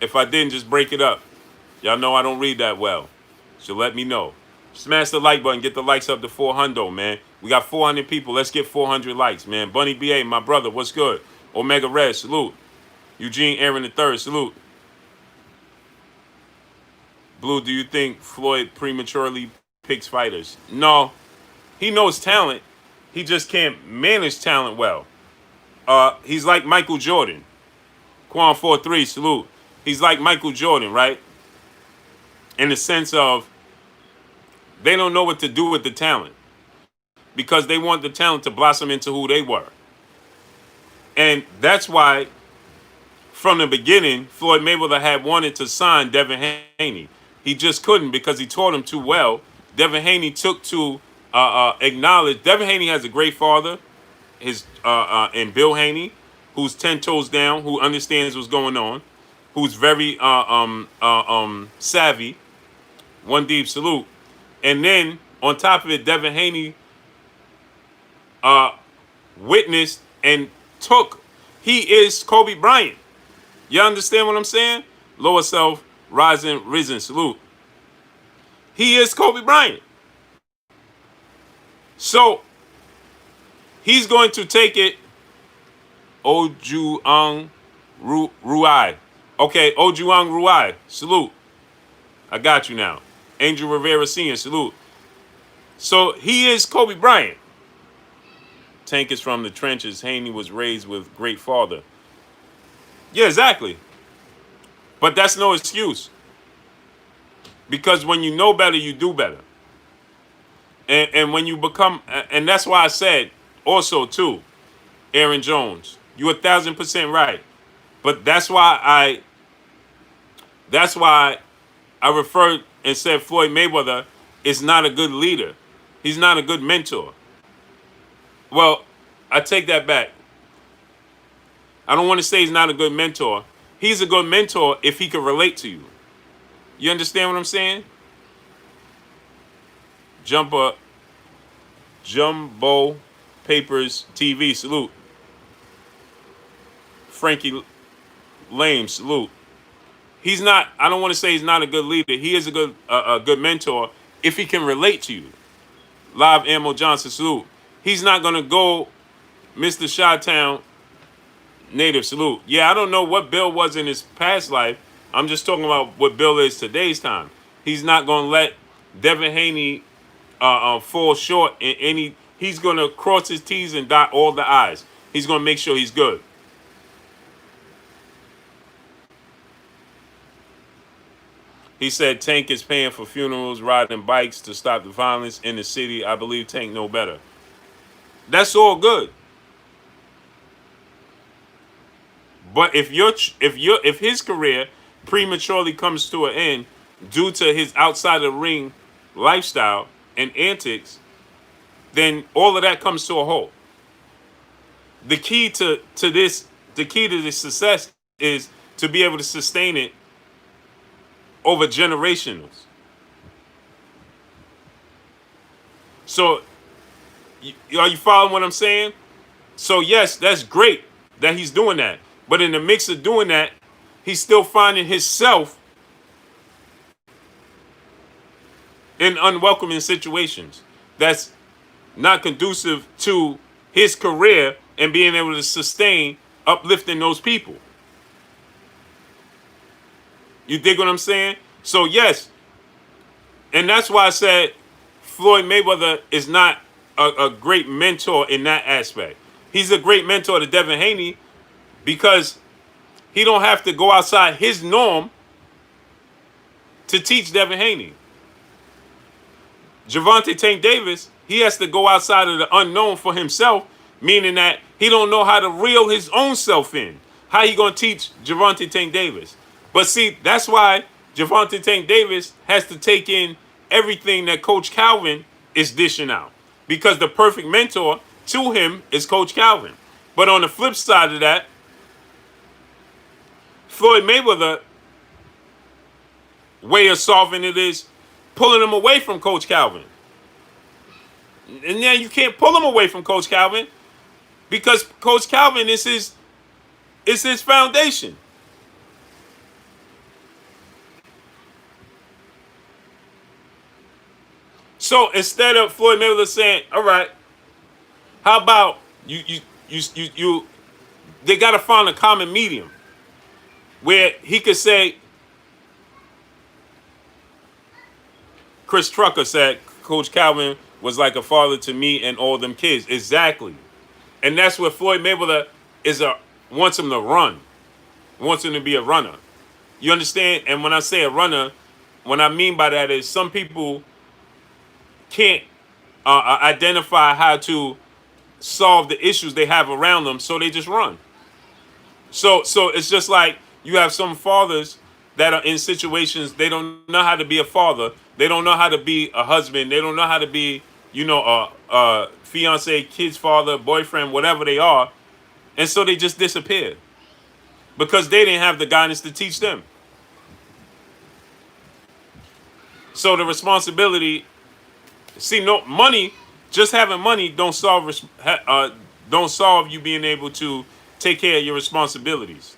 If I didn't, just break it up. Y'all know I don't read that well, so let me know. Smash the like button, get the likes up to 400, man. We got 400 people. Let's get 400 likes, man. Bunny BA, my brother, what's good? Omega Red, salute. Eugene Aaron III, salute. Blue, do you think Floyd prematurely picks fighters? No. He knows talent. He just can't manage talent well. He's like Michael Jordan. Quan 43, salute. He's like Michael Jordan, right? In the sense of they don't know what to do with the talent because they want the talent to blossom into who they were. And that's why from the beginning, Floyd Mayweather had wanted to sign Devin Haney. He just couldn't because he taught him too well. Devin Haney took to acknowledge. Devin Haney has a great father, and Bill Haney, who's 10 toes down, who understands what's going on, who's very savvy. One deep salute. And then on top of it, Devin Haney witnessed and took. He is Kobe Bryant. You understand what I'm saying? Lower self, rising, risen, salute. He is Kobe Bryant. So he's going to take it. Ojuang Ruai. Okay, Ojuang Ruai. Salute. I got you now. Angel Rivera Sr. Salute. So he is Kobe Bryant. Tank is from the trenches. Haney was raised with great father. Yeah, exactly. But that's no excuse. Because when you know better, you do better. And when you become, and that's why I said also too, Aaron Jones, you 1,000% right. But that's why I referred and said Floyd Mayweather is not a good leader. He's not a good mentor. Well, I take that back. I don't want to say he's not a good mentor. He's a good mentor if he can relate to you. You understand what I'm saying? Jumper, Jumbo Papers TV, salute. Frankie Lame, salute. He's not. I don't want to say he's not a good leader. He is a good mentor if he can relate to you. Live Ammo Johnson, salute. He's not gonna go, Mr. Chi-Town native, salute. Yeah, I don't know what Bill was in his past life. I'm just talking about what Bill is today's time. He's not gonna let Devin Haney fall short in any. He's gonna cross his T's and dot all the I's. He's gonna make sure he's good. He said Tank is paying for funerals, riding bikes to stop the violence in the city. I believe Tank know better. That's all good. But if his career prematurely comes to an end due to his outside of the ring lifestyle and antics, then all of that comes to a halt. The key to this success is to be able to sustain it over generations. So, are you following what I'm saying? So yes, that's great that he's doing that. But in the mix of doing that, he's still finding himself in unwelcoming situations that's not conducive to his career and being able to sustain uplifting those people. You dig what I'm saying? So yes, and that's why I said Floyd Mayweather is not a great mentor in that aspect. He's a great mentor to Devin Haney because he don't have to go outside his norm to teach Devin Haney. Gervonta Tank Davis, he has to go outside of the unknown for himself, meaning that he don't know how to reel his own self in. How you gonna teach Gervonta Tank Davis? But see, that's why Gervonta Tank Davis has to take in everything that Coach Calvin is dishing out. Because the perfect mentor to him is Coach Calvin. But on the flip side of that, Floyd Mayweather way of solving it is pulling him away from Coach Calvin. And now you can't pull him away from Coach Calvin because Coach Calvin is his foundation. So instead of Floyd Mayweather saying, "All right, how about you they got to find a common medium where he could say." Chris Trucker said Coach Calvin was like a father to me and all them kids. Exactly, and that's what Floyd Mayweather wants him to run, wants him to be a runner. You understand? And when I say a runner, what I mean by that is some people can't identify how to solve the issues they have around them, so they just run. So it's just like you have some fathers that are in situations they don't know how to be a father, they don't know how to be a husband, they don't know how to be, a fiance, kid's father, boyfriend, whatever they are, and so they just disappear because they didn't have the guidance to teach them. So the responsibility. See, no money, just having money don't solve you being able to take care of your responsibilities.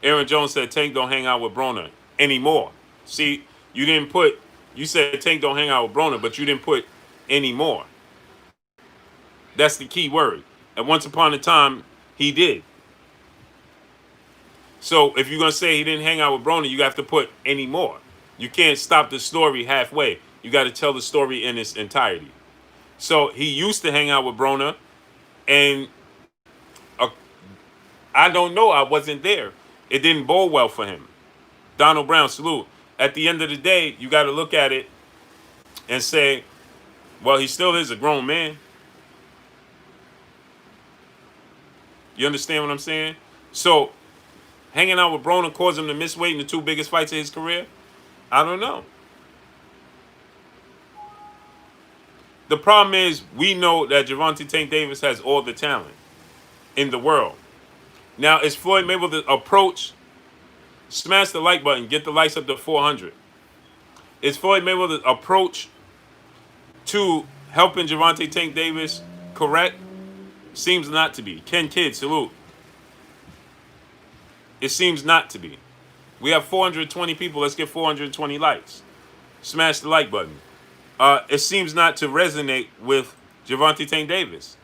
Aaron Jones said Tank don't hang out with Broner anymore. See, you said Tank don't hang out with Broner, but you didn't put anymore. That's the key word. And once upon a time, he did. So if you're going to say he didn't hang out with Broner, you have to put anymore. You can't stop the story halfway. You got to tell the story in its entirety. So he used to hang out with Broner, and uh, I don't know. I wasn't there. It didn't bode well for him. Donald Brown, salute. At the end of the day, you got to look at it and say, well, he still is a grown man. You understand what I'm saying? So hanging out with Broner caused him to miss weight in the two biggest fights of his career? I don't know. The problem is we know that Gervonta Tank Davis has all the talent in the world. Now, is Floyd Mayweather approach? Smash the like button. Get the likes up to 400. Is Floyd Mayweather's approach to helping Gervonta Tank Davis correct? Seems not to be. Ken Kidd, salute. It seems not to be. We have 420 people. Let's get 420 likes. Smash the like button. It seems not to resonate with Gervonta Tank Davis.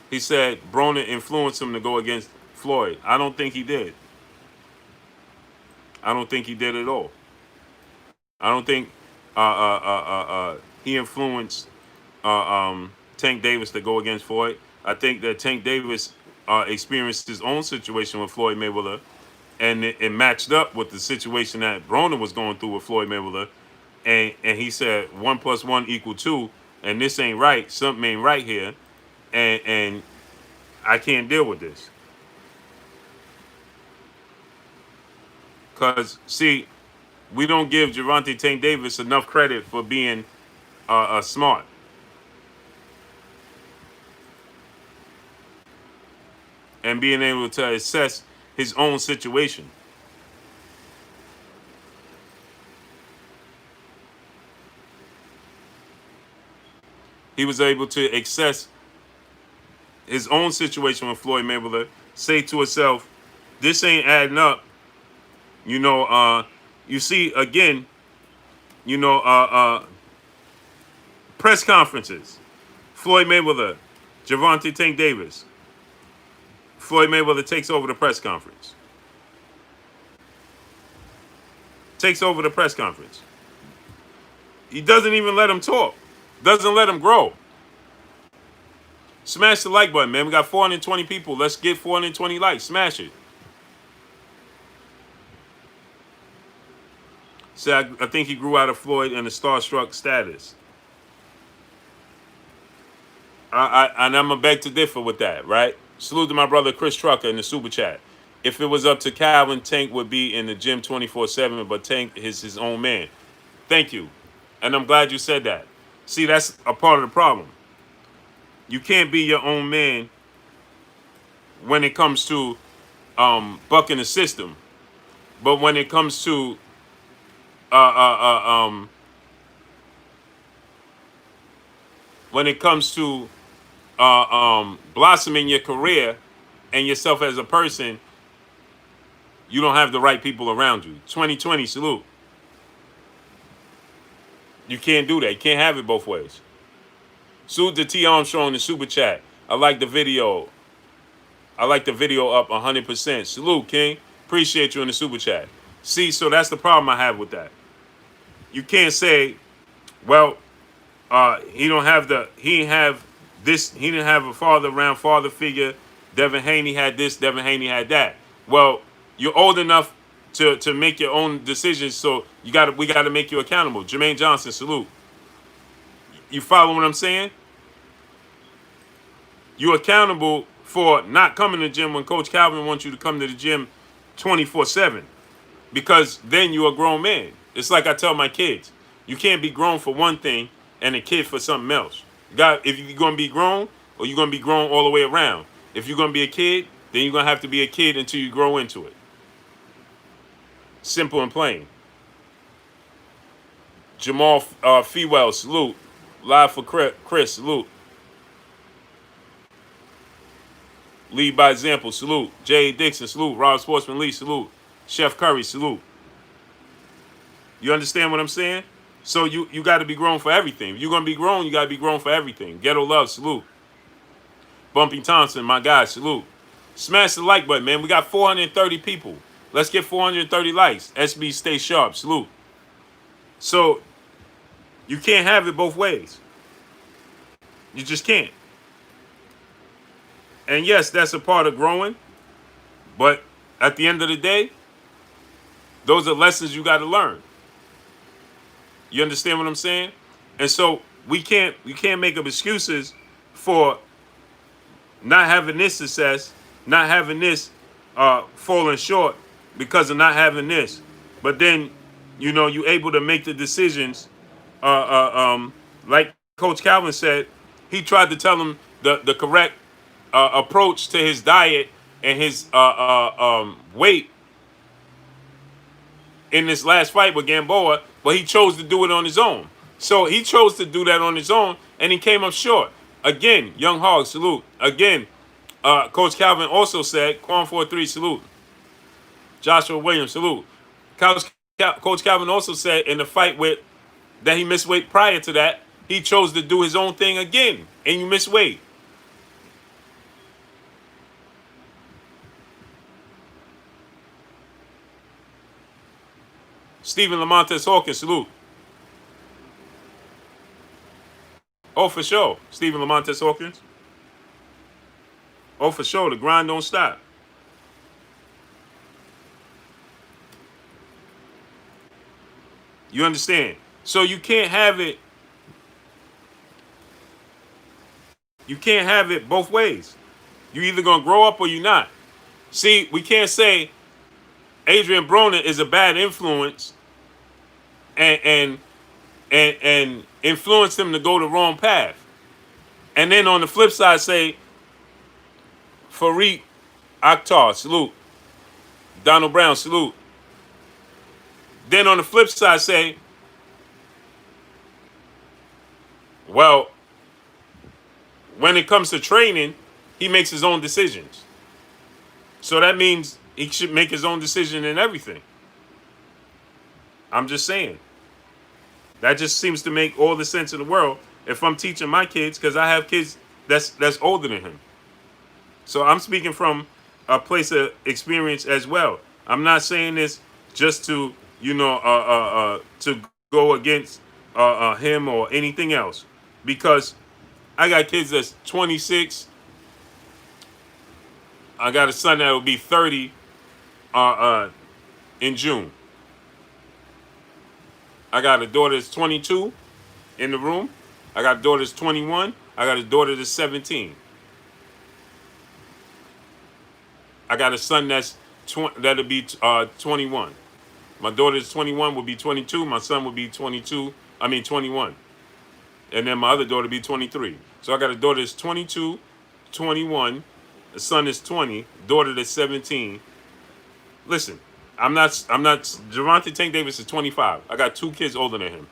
He said Broner influenced him to go against Floyd. I don't think he did. I don't think he did at all. I don't think he influenced Tank Davis to go against Floyd. I think that Tank Davis experienced his own situation with Floyd Mayweather, and it matched up with the situation that Broner was going through with Floyd Mayweather, and he said 1 + 1 = 2, and this ain't right. Something ain't right here, and I can't deal with this. Cause see, we don't give Gervonta Tank Davis enough credit for being smart. And being able to assess his own situation. He was able to assess his own situation with Floyd Mayweather, say to himself, this ain't adding up. You know, you see, again, you know, press conferences. Floyd Mayweather, Gervonta Tank Davis. Floyd Mayweather takes over the press conference. Takes over the press conference. He doesn't even let him talk. Doesn't let him grow. Smash the like button, man. We got 420 people. Let's get 420 likes. Smash it. So I think he grew out of Floyd and the starstruck status. And I'm going to beg to differ with that, right? Salute to my brother Chris Trucker in the super chat. If it was up to Calvin, Tank would be in the gym 24/7, but Tank is his own man. Thank you. And I'm glad you said that. See, that's a part of the problem. You can't be your own man when it comes to bucking the system. But when it comes to blossoming your career and yourself as a person, you don't have the right people around you. 2020, salute. You can't do that. You can't have it both ways. Salute to T. Armstrong in the super chat. I like the video. I like the video up 100%. Salute, King. Appreciate you in the super chat. See, so that's the problem I have with that. You can't say, well, he didn't have a father figure. Devin Haney had this, Devin Haney had that. Well, you're old enough to make your own decisions, so we gotta make you accountable. Jermaine Johnson, salute. You follow what I'm saying? You're accountable for not coming to the gym when Coach Calvin wants you to come to the gym 24/7. Because then you're a grown man. It's like I tell my kids. You can't be grown for one thing and a kid for something else. If you're going to be grown, or you're going to be grown all the way around. If you're going to be a kid, then you're going to have to be a kid until you grow into it. Simple and plain. Jamal Fewell, salute. Live for Chris, salute. Lead by example, salute. Jay Dixon, salute. Rob Sportsman Lee, salute. Chef Curry, salute. You understand what I'm saying? So you got to be grown for everything. If you're going to be grown, you got to be grown for everything. Ghetto Love, salute. Bumpy Thompson, my guy, salute. Smash the like button, man. We got 430 people. Let's get 430 likes. SB, stay sharp, salute. So You can't have it both ways. You just can't. And yes, that's a part of growing. But at the end of the day, those are lessons you got to learn. You understand what I'm saying? And so we can't make up excuses for not having this success, not having this falling short because of not having this. But then, you're able to make the decisions. Like Coach Calvin said, he tried to tell him the correct approach to his diet and his weight in this last fight with Gamboa, but he chose to do it on his own. So he chose to do that on his own, and he came up short. Again, Young Hog, salute. Again, Coach Calvin also said, Quan 4-3, salute. Joshua Williams, salute. Coach Calvin also said in the fight with that he missed weight prior to that, he chose to do his own thing again, and you miss weight. Stephen Lamontes Hawkins, salute. Oh, for sure. Stephen Lamontes Hawkins. Oh, for sure. The grind don't stop. You understand? So you can't have it. You can't have it both ways. You either gonna grow up or you're not. See, we can't say Adrian Broner is a bad influence and influence him to go the wrong path. And then on the flip side say Fareed Akhtar, salute. Donald Brown, salute. Then on the flip side say, well, when it comes to training, he makes his own decisions. So that means he should make his own decision in everything. I'm just saying. That just seems to make all the sense in the world if I'm teaching my kids, because I have kids that's older than him. So I'm speaking from a place of experience as well. I'm not saying this just to, to go against him or anything else, because I got kids that's 26. I got a son that will be 30 in June. I got a daughter that's 22 in the room. I got a daughter that's 21. I got a daughter that's 17. I got a son that'll be 21. My daughter is 21, will be 22. My son will be 21. And then my other daughter will be 23. So I got a daughter that's 22, 21. The son is 20. Daughter that's 17. Listen, Gervonta Tank Davis is 25. I got 2 kids older than him.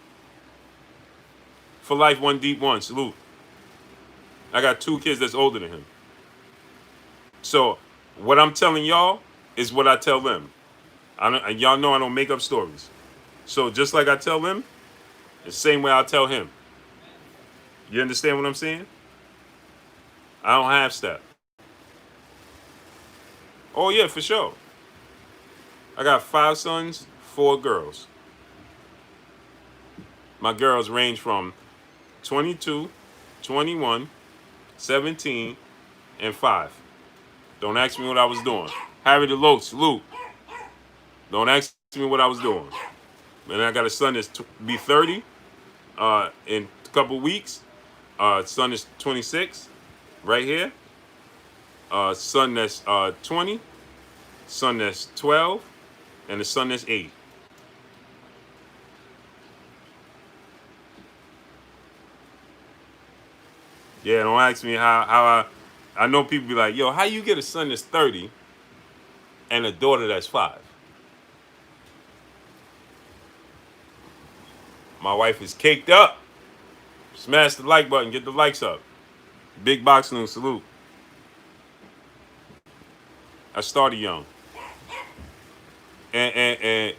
For life, one deep one. Salute. I got 2 kids that's older than him. So what I'm telling y'all is what I tell them. And y'all know I don't make up stories. So just like I tell them, the same way I'll tell him. You understand what I'm saying? I don't half step. Oh yeah, for sure. I got 5 sons, 4 girls. My girls range from 22, 21, 17, and 5. Don't ask me what I was doing. Harry DeLoach, salute. Don't ask me what I was doing. And I got a son that's be 30 in a couple weeks. Son is 26, right here. Son that's 20. Son that's 12. And the son that's 8. Yeah, don't ask me how I know people be like, yo, how you get a son that's 30 and a daughter that's 5? My wife is caked up. Smash the like button, get the likes up. Big Box News, salute. I started young. And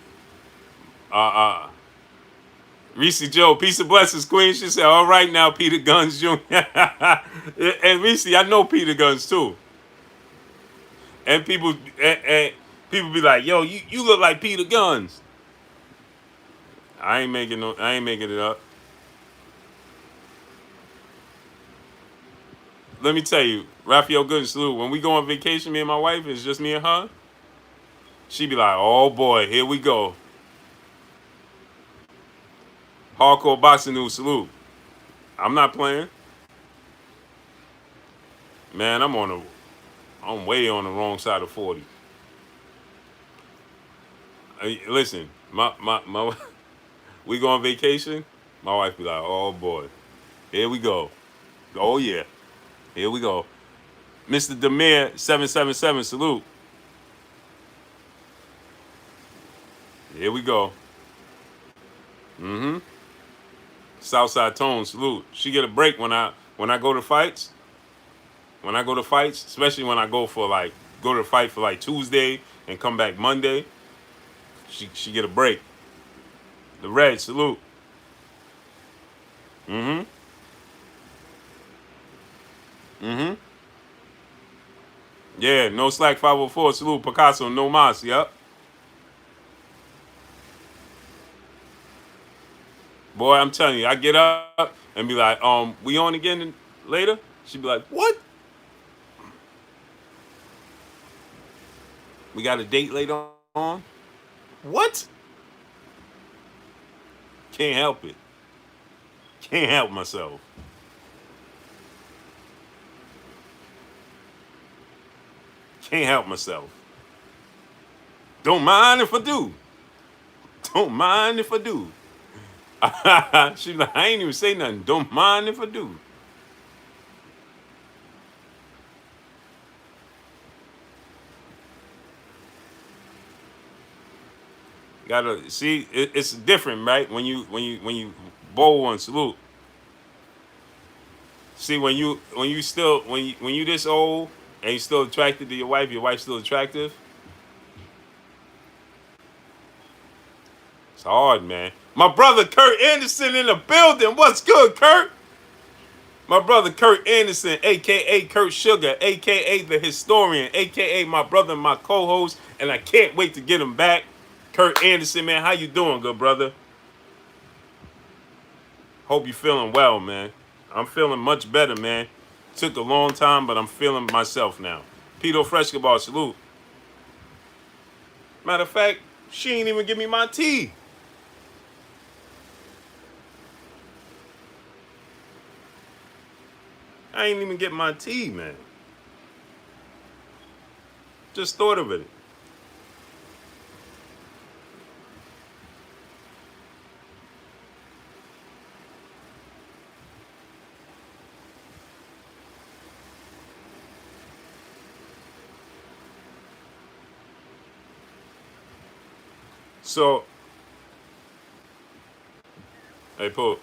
Reese Joe, peace of blessings, Queen. She said, all right now, Peter Guns Jr. And Reese, I know Peter Guns too. And people be like, yo, you look like Peter Guns. I ain't making it up. let me tell you, Raphael Gooden, salute. When we go on vacation, me and my wife, it's just me and her. She be like, "Oh boy, here we go." Hardcore boxing news, salute. I'm not playing, man. I'm way on the wrong side of 40. Listen, my we go on vacation. My wife be like, "Oh boy, here we go." Oh yeah, here we go. Mr. Demir 777, salute. Here we go. Mm-hmm. Southside Tone, salute. She get a break when I go to fights. When I go to fights, especially when I go to fight for like Tuesday and come back Monday, she get a break. The Red, salute. Mm-hmm. Mm-hmm. Yeah, no slack 504, salute. Picasso, no mas, yep. Boy, I'm telling you, I get up and be like, we on again later? She be like, what? We got a date later on? What? Can't help it. Can't help myself. Can't help myself. Don't mind if I do. Don't mind if I do. She like, I ain't even say nothing. Don't mind if I do. Gotta see. It's different, right? When you bowl one salute. See, when you this old and you still attracted to your wife still attractive. It's hard, man. My brother Kurt Anderson in the building. What's good, Kurt? My brother Kurt Anderson, aka Kurt Sugar, aka the historian, aka my brother, my co-host, and I can't wait to get him back. Kurt Anderson, man, how you doing, good brother? Hope you feeling well, man. I'm feeling much better, man. Took a long time, but I'm feeling myself now. Pito Frescoball, salute. Matter of fact, she ain't even give me my tea. I ain't even get my tea, man. Just thought of it. So, hey, Pope,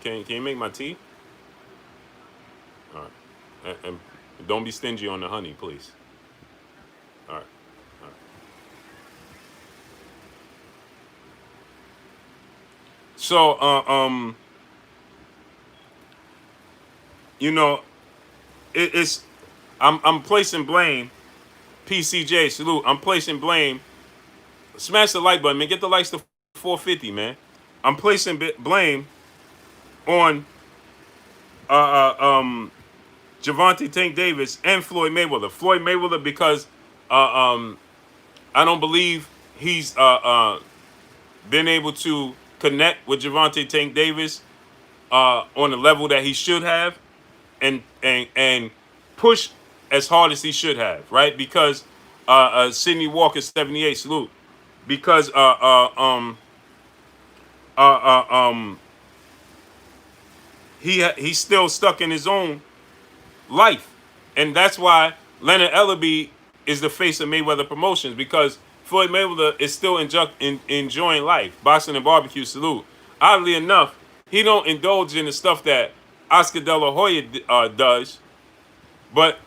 can you make my tea? All right. And don't be stingy on the honey, please. All right. All right. So, you know, it's I'm placing blame. PCJ, salute. I'm placing blame. Smash the like button, man. Get the likes to 450, man. I'm placing blame on uh, uh, um, Javante Tank Davis and Floyd Mayweather. Floyd Mayweather because uh, um, I don't believe he's been able to connect with Javante Tank Davis on the level that he should have, and push as hard as he should have, right? Because Sidney Walker 78 salute. Because uh, um, he's still stuck in his own life, and that's why Leonard Ellaby is the face of Mayweather Promotions because Floyd Mayweather is still enjoying life. Boxing and barbecue salute. Oddly enough, he don't indulge in the stuff that Oscar De La Hoya does, but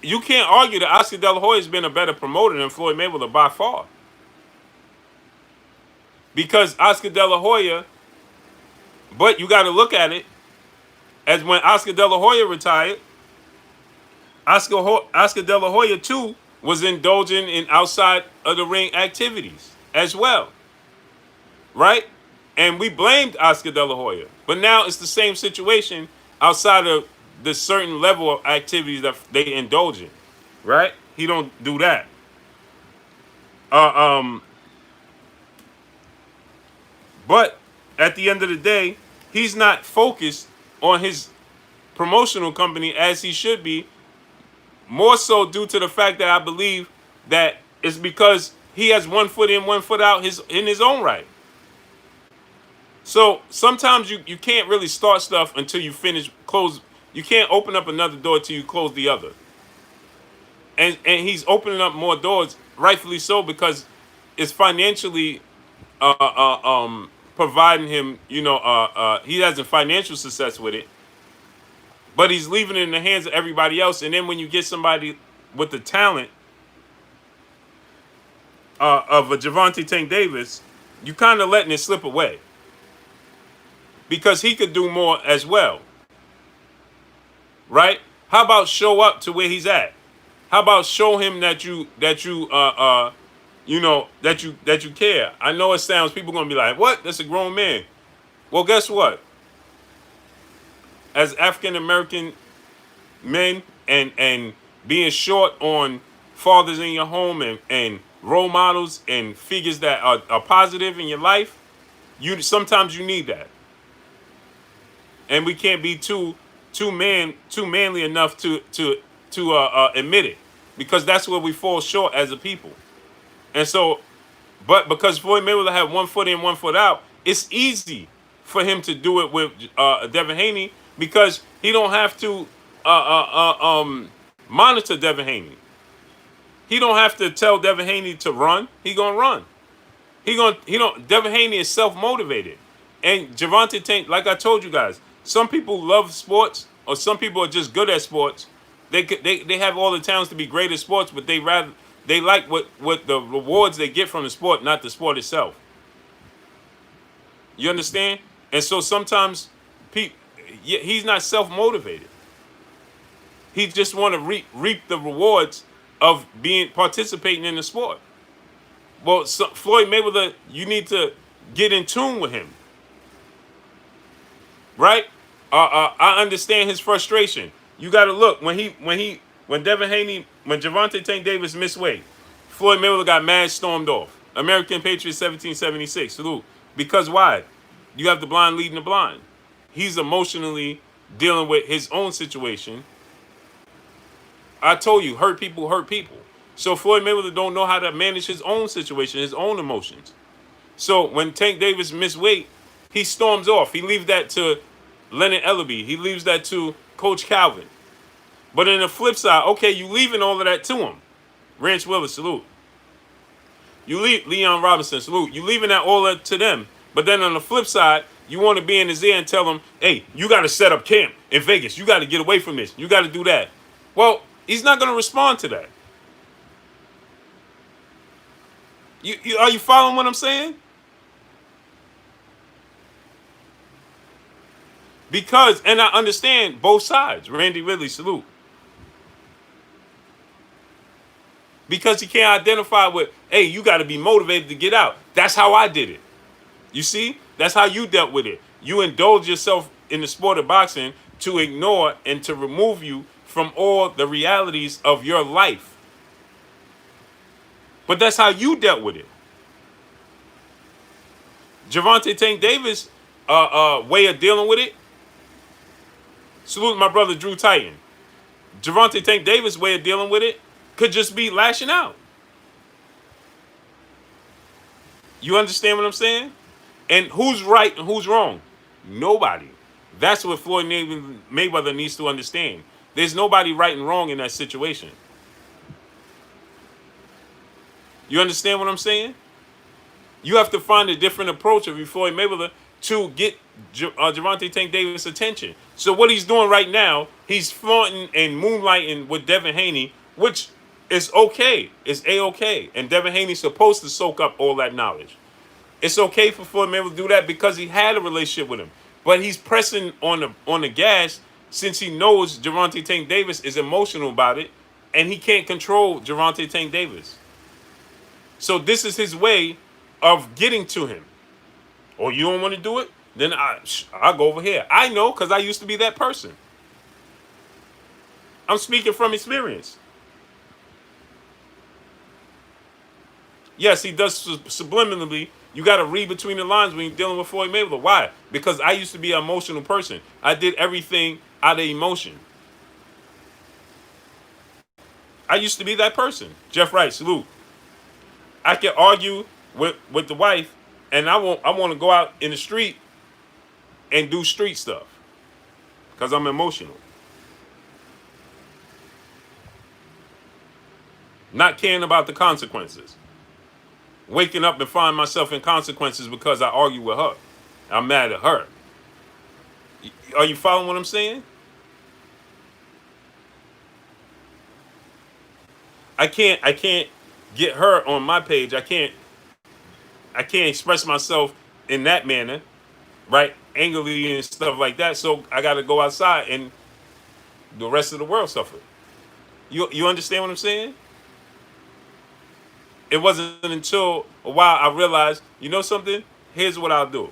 you can't argue that Oscar De La Hoya has been a better promoter than Floyd Mayweather by far. Because Oscar De La Hoya, but you got to look at it as when Oscar De La Hoya retired, Oscar De La Hoya too was indulging in outside of the ring activities as well, right? And we blamed Oscar De La Hoya. But now it's the same situation outside of the certain level of activities that they indulge in. Right? He don't do that. Uh, um, but at the end of the day, he's not focused on his promotional company as he should be, more so due to the fact that I believe that it's because he has one foot in, one foot out in his own right. So sometimes you can't really start stuff until you close. You can't open up another door till you close the other. And he's opening up more doors, rightfully so, because it's financially providing him, he has a financial success with it, but he's leaving it in the hands of everybody else. And then when you get somebody with the talent of a Gervonta Tank Davis, you kind of letting it slip away because he could do more as well, right? How about show up to where he's at? How about show him that you care? I know it sounds, people gonna be like, what? That's a grown man. Well, guess what? As African American men and being short on fathers in your home and role models and figures that are positive in your life, sometimes you need that. And we can't be too manly enough to admit it, because that's where we fall short as a people. And so, but because Floyd Mayweather had one foot in, one foot out, it's easy for him to do it with Devin Haney, because he don't have to monitor Devin Haney. He don't have to tell Devin Haney to run. He gonna run. Devin Haney is self-motivated. And Gervonta Tank, like I told you guys, some people love sports, or some people are just good at sports. They have all the talents to be great at sports, but they like what the rewards they get from the sport, not the sport itself. You understand? And so sometimes he's not self-motivated. He just want to reap the rewards of participating in the sport. Well, Floyd Mayweather, you need to get in tune with him, right? I understand his frustration. You got to look when Gervonta Tank Davis missed weight, Floyd Mayweather got mad, stormed off. American Patriots 1776. Salute. Because why? You have the blind leading the blind. He's emotionally dealing with his own situation. I told you, hurt people hurt people. So Floyd Mayweather don't know how to manage his own situation, his own emotions. So when Tank Davis missed weight, he storms off. He leaves that to Leonard Ellaby. He leaves that to Coach Calvin. But in the flip side, okay, you leaving all of that to him. Ranch Willis, salute. You leave Leon Robinson, salute. You leaving that all that to them. But then on the flip side, you want to be in his ear and tell him, hey, you got to set up camp in Vegas. You got to get away from this. You got to do that. Well, he's not going to respond to that. Are you following what I'm saying? Because, and I understand both sides. Randy Ridley, salute. Because he can't identify with, hey, you got to be motivated to get out. That's how I did it. You see? That's how you dealt with it. You indulge yourself in the sport of boxing to ignore and to remove you from all the realities of your life. But that's how you dealt with it. Gervonta Tank Davis' way of dealing with it. Salute my brother Drew Titan. Gervonta Tank Davis' way of dealing with it could just be lashing out. You understand what I'm saying? And who's right and who's wrong? Nobody. That's what Floyd Mayweather needs to understand. There's nobody right and wrong in that situation. You understand what I'm saying? You have to find a different approach of Floyd Mayweather to get Gervonta Tank Davis' attention. So what he's doing right now, he's flaunting and moonlighting with Devin Haney, which is okay. It's A-okay. And Devin Haney's supposed to soak up all that knowledge. It's okay for Floyd Mayweather to do that because he had a relationship with him. But he's pressing on the gas since he knows Gervonta Tank Davis is emotional about it, and he can't control Gervonta Tank Davis. So this is his way of getting to him. Or you don't want to do it? Then I'll go over here. I know because I used to be that person. I'm speaking from experience. Yes, he does subliminally. You got to read between the lines when you're dealing with Floyd Mayweather. Why? Because I used to be an emotional person. I did everything out of emotion. I used to be that person. Jeff Wright, salute. I can argue with the wife, and I want to go out in the street and do street stuff because I'm emotional. Not caring about the consequences. Waking up and find myself in consequences because I argue with her. I'm mad at her. Are you following what I'm saying? I can't get her on my page. I can't express myself in that manner, right? Angrily and stuff like that. So I got to go outside and the rest of the world suffer. You understand what I'm saying? It wasn't until a while I realized, you know something? Here's what I'll do.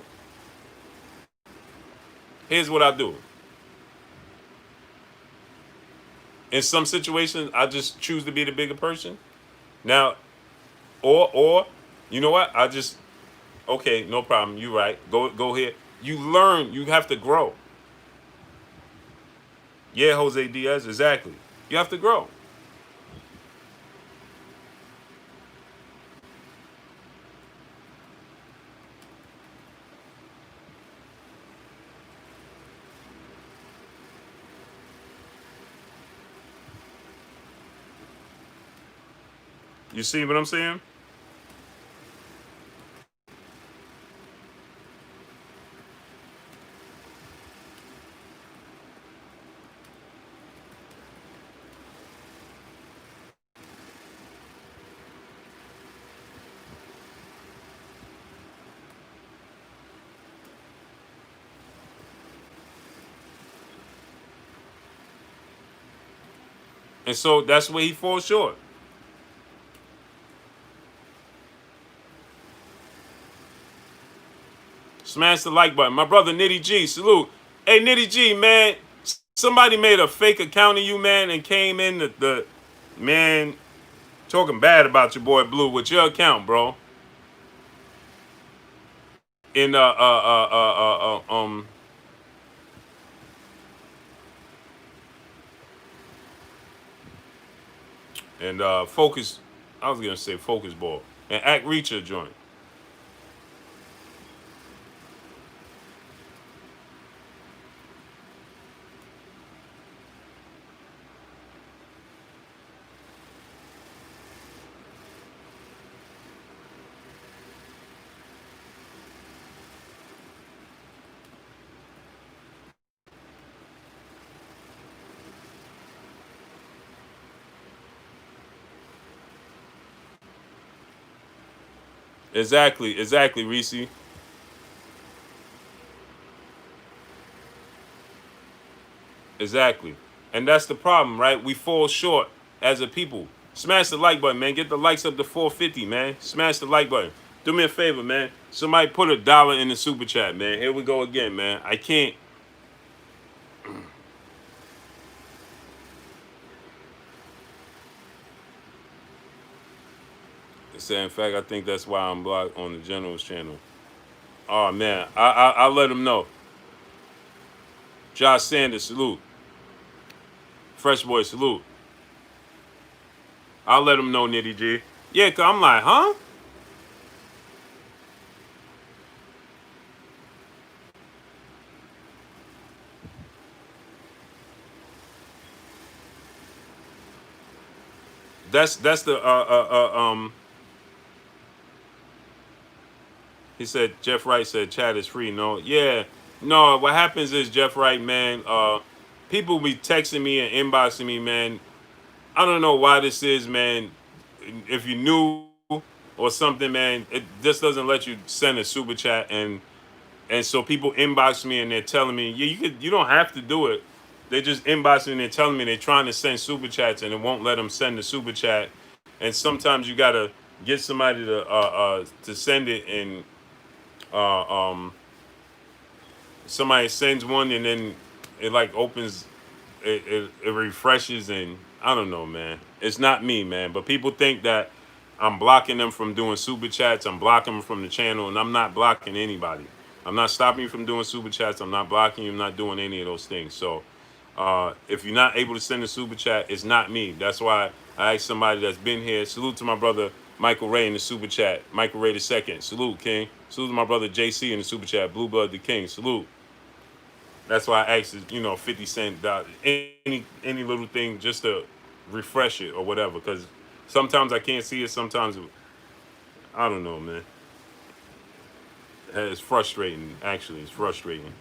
Here's what I'll do. In some situations, I just choose to be the bigger person. Now, or you know what? I just okay, no problem. You right. Go here. You learn. You have to grow. Yeah, Jose Diaz, exactly. You have to grow. You see what I'm saying? And so that's where he falls short. Smash the like button. My brother Nitty G, salute. Hey Nitty G, man, somebody made a fake account of you, man, and came in the man talking bad about your boy Blue with your account, bro. In and focus. I was gonna say focus ball and act reacher joint. Exactly, Reese. Exactly. And that's the problem, right? We fall short as a people. Smash the like button, man. Get the likes up to 450, man. Smash the like button. Do me a favor, man. Somebody put $1 in the super chat, man. Here we go again, man. I can't. Say, in fact, I think that's why I'm blocked on the General's channel. Oh man, I'll let him know. Josh Sanders, salute. Fresh Boy, salute. I'll let him know, Nitty G. Yeah, cause I'm like, huh? That's the He said Jeff Wright said chat is free. No, yeah, no. What happens is Jeff Wright, man. People be texting me and inboxing me, man. I don't know why this is, man. If you knew or something, man, it just doesn't let you send a super chat, and so people inbox me and they're telling me, yeah, you don't have to do it. They just inbox me and they're telling me they're trying to send super chats and it won't let them send the super chat. And sometimes you gotta get somebody to send it, and uh, um, somebody sends one and then it like opens, it refreshes, and I don't know, man. It's not me, man. But people think that I'm blocking them from doing super chats. I'm blocking them from the channel, and I'm not blocking anybody. I'm not stopping you from doing super chats. I'm not blocking you. I'm not doing any of those things. So if you're not able to send a super chat, it's not me. That's why I asked somebody that's been here. Salute to my brother Michael Ray in the super chat. Michael Ray the second. Salute, King. Salute to my brother JC in the super chat. Blue Blood the King. Salute. That's why I asked, 50 cent, any little thing just to refresh it or whatever. Because sometimes I can't see it. Sometimes I don't know, man. It's frustrating. Actually, it's frustrating.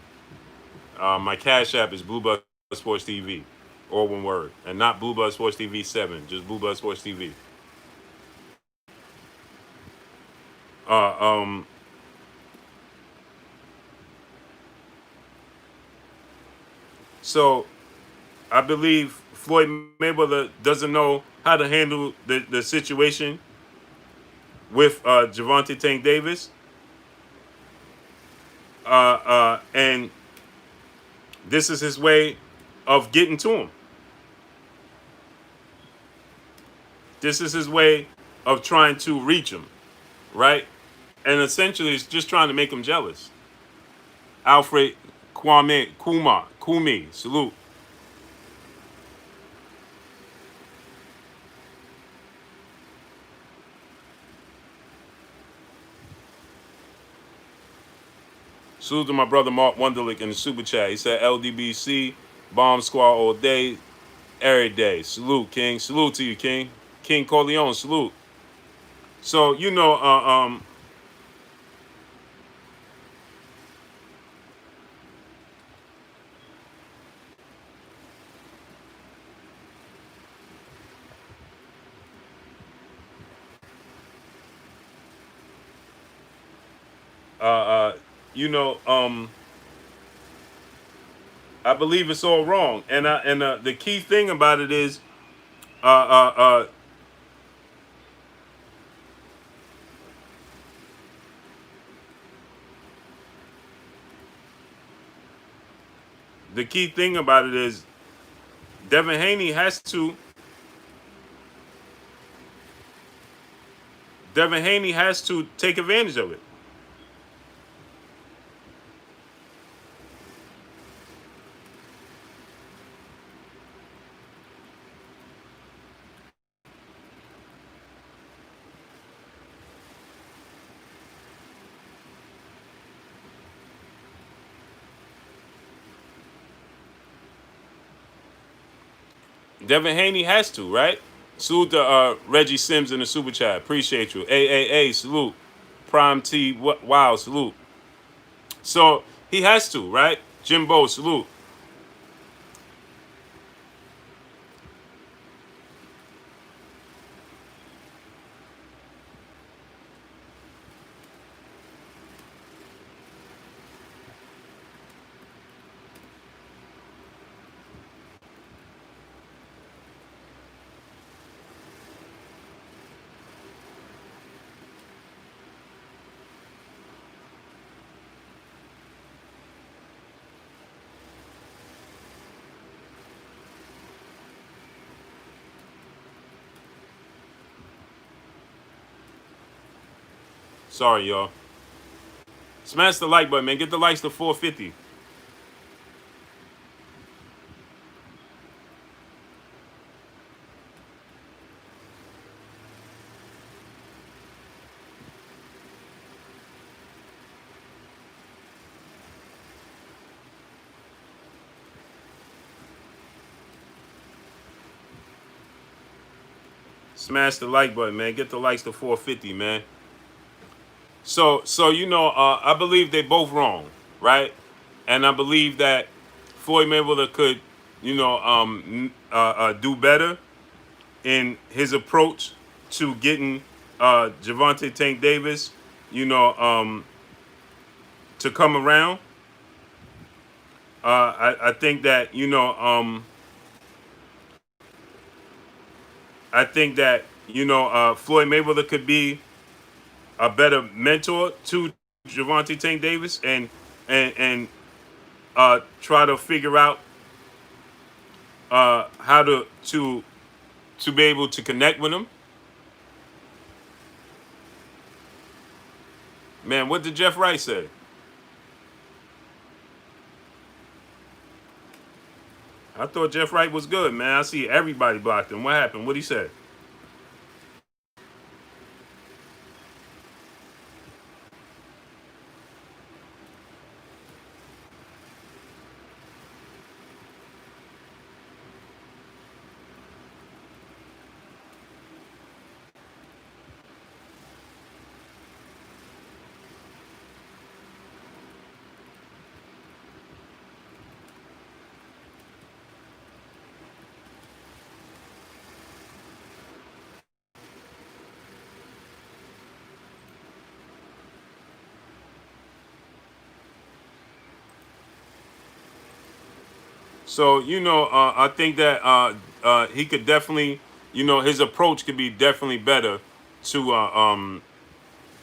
My Cash App is Blue Blood Sports TV, all one word, and not Blue Blood Sports TV 7, just Blue Blood Sports TV. Uh, um, so I believe Floyd Mayweather doesn't know how to handle the situation with Javante Tank Davis, and this is his way of getting to him. This is his way of trying to reach him, right? And essentially, it's just trying to make him jealous. Alfred Kumi, salute. Salute to my brother Mark Wunderlich in the super chat. He said LDBC, Bomb Squad all day, every day. Salute, King. Salute to you, King. King Corleone, salute. So, uh, uh, you know, um, I believe it's all wrong. And the key thing about it is, uh, uh, uh, the key thing about it is Devin Haney has to Devin Haney has to take advantage of it. Devin Haney has to, right? Salute to Reggie Sims in the super chat. Appreciate you. AAA, salute. Prime T, wow, salute. So he has to, right? Jimbo, salute. Sorry, y'all. Smash the like button, man. Get the likes to 450. Smash the like button, man. Get the likes to 450, man. So I believe they both wrong, right? And I believe that Floyd Mayweather could, do better in his approach to getting Javante Tank Davis, you know, um, to come around. I think that Floyd Mayweather could be a better mentor to Javante Tank Davis and try to figure out how to be able to connect with him. Man, what did Jeff Wright say? I thought Jeff Wright was good, man. I see everybody blocked him. What happened? What he said? So I think that he could definitely, his approach could be definitely better to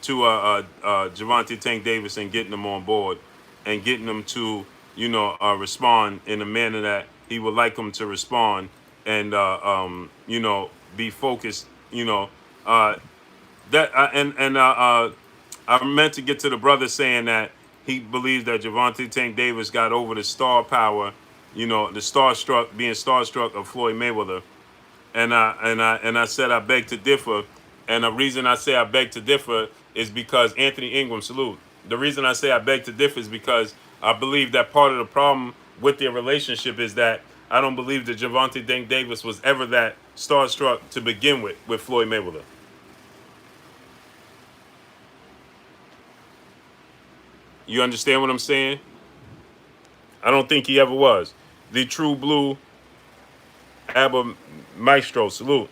Javante Tank Davis and getting them on board and getting them to respond in a manner that he would like them to respond and be focused. Uh, that I meant to get to the brother saying that he believes that Javante Tank Davis got over the star power, the being starstruck of Floyd Mayweather, and I said I beg to differ, and the reason I say I beg to differ is because Anthony Ingram, salute. The reason I say I beg to differ is because I believe that part of the problem with their relationship is that I don't believe that Javante Tank Davis was ever that starstruck to begin with Floyd Mayweather. You understand what I'm saying? I don't think he ever was. The true blue Abba Maestro, salute.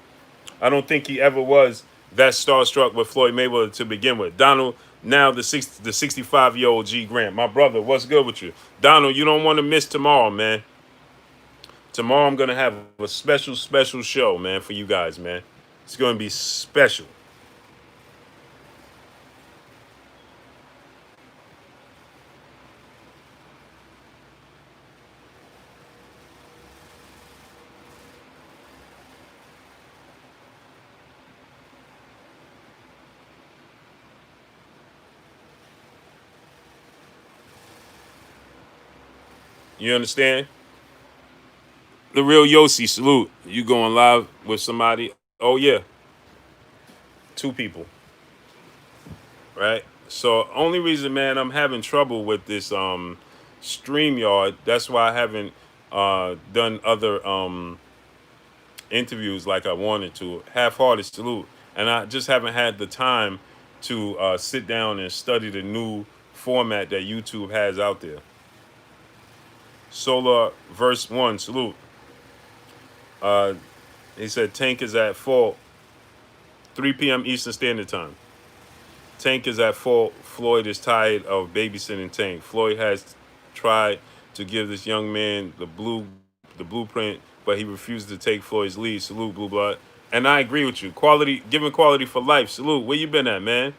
I don't think he ever was that starstruck with Floyd Mayweather to begin with. Donald, now the 65-year-old G Grant. My brother, what's good with you? Donald, you don't want to miss tomorrow, man. Tomorrow I'm going to have a special show, man, for you guys, man. It's going to be special. You understand? The real Yossi, salute. You going live with somebody? Oh, yeah. Two people, right? So only reason, man, I'm having trouble with this StreamYard. That's why I haven't done other interviews like I wanted to. Half-hearted salute, and I just haven't had the time to sit down and study the new format that YouTube has out there. Solar verse 1, salute. Uh, he said Tank is at fault. 3 p.m. Eastern Standard Time. Tank is at fault. Floyd is tired of babysitting Tank. Floyd has tried to give this young man the blueprint, but he refused to take Floyd's lead. Salute, Blue Blood. And I agree with you. Quality, giving quality for life. Salute. Where you been at, man?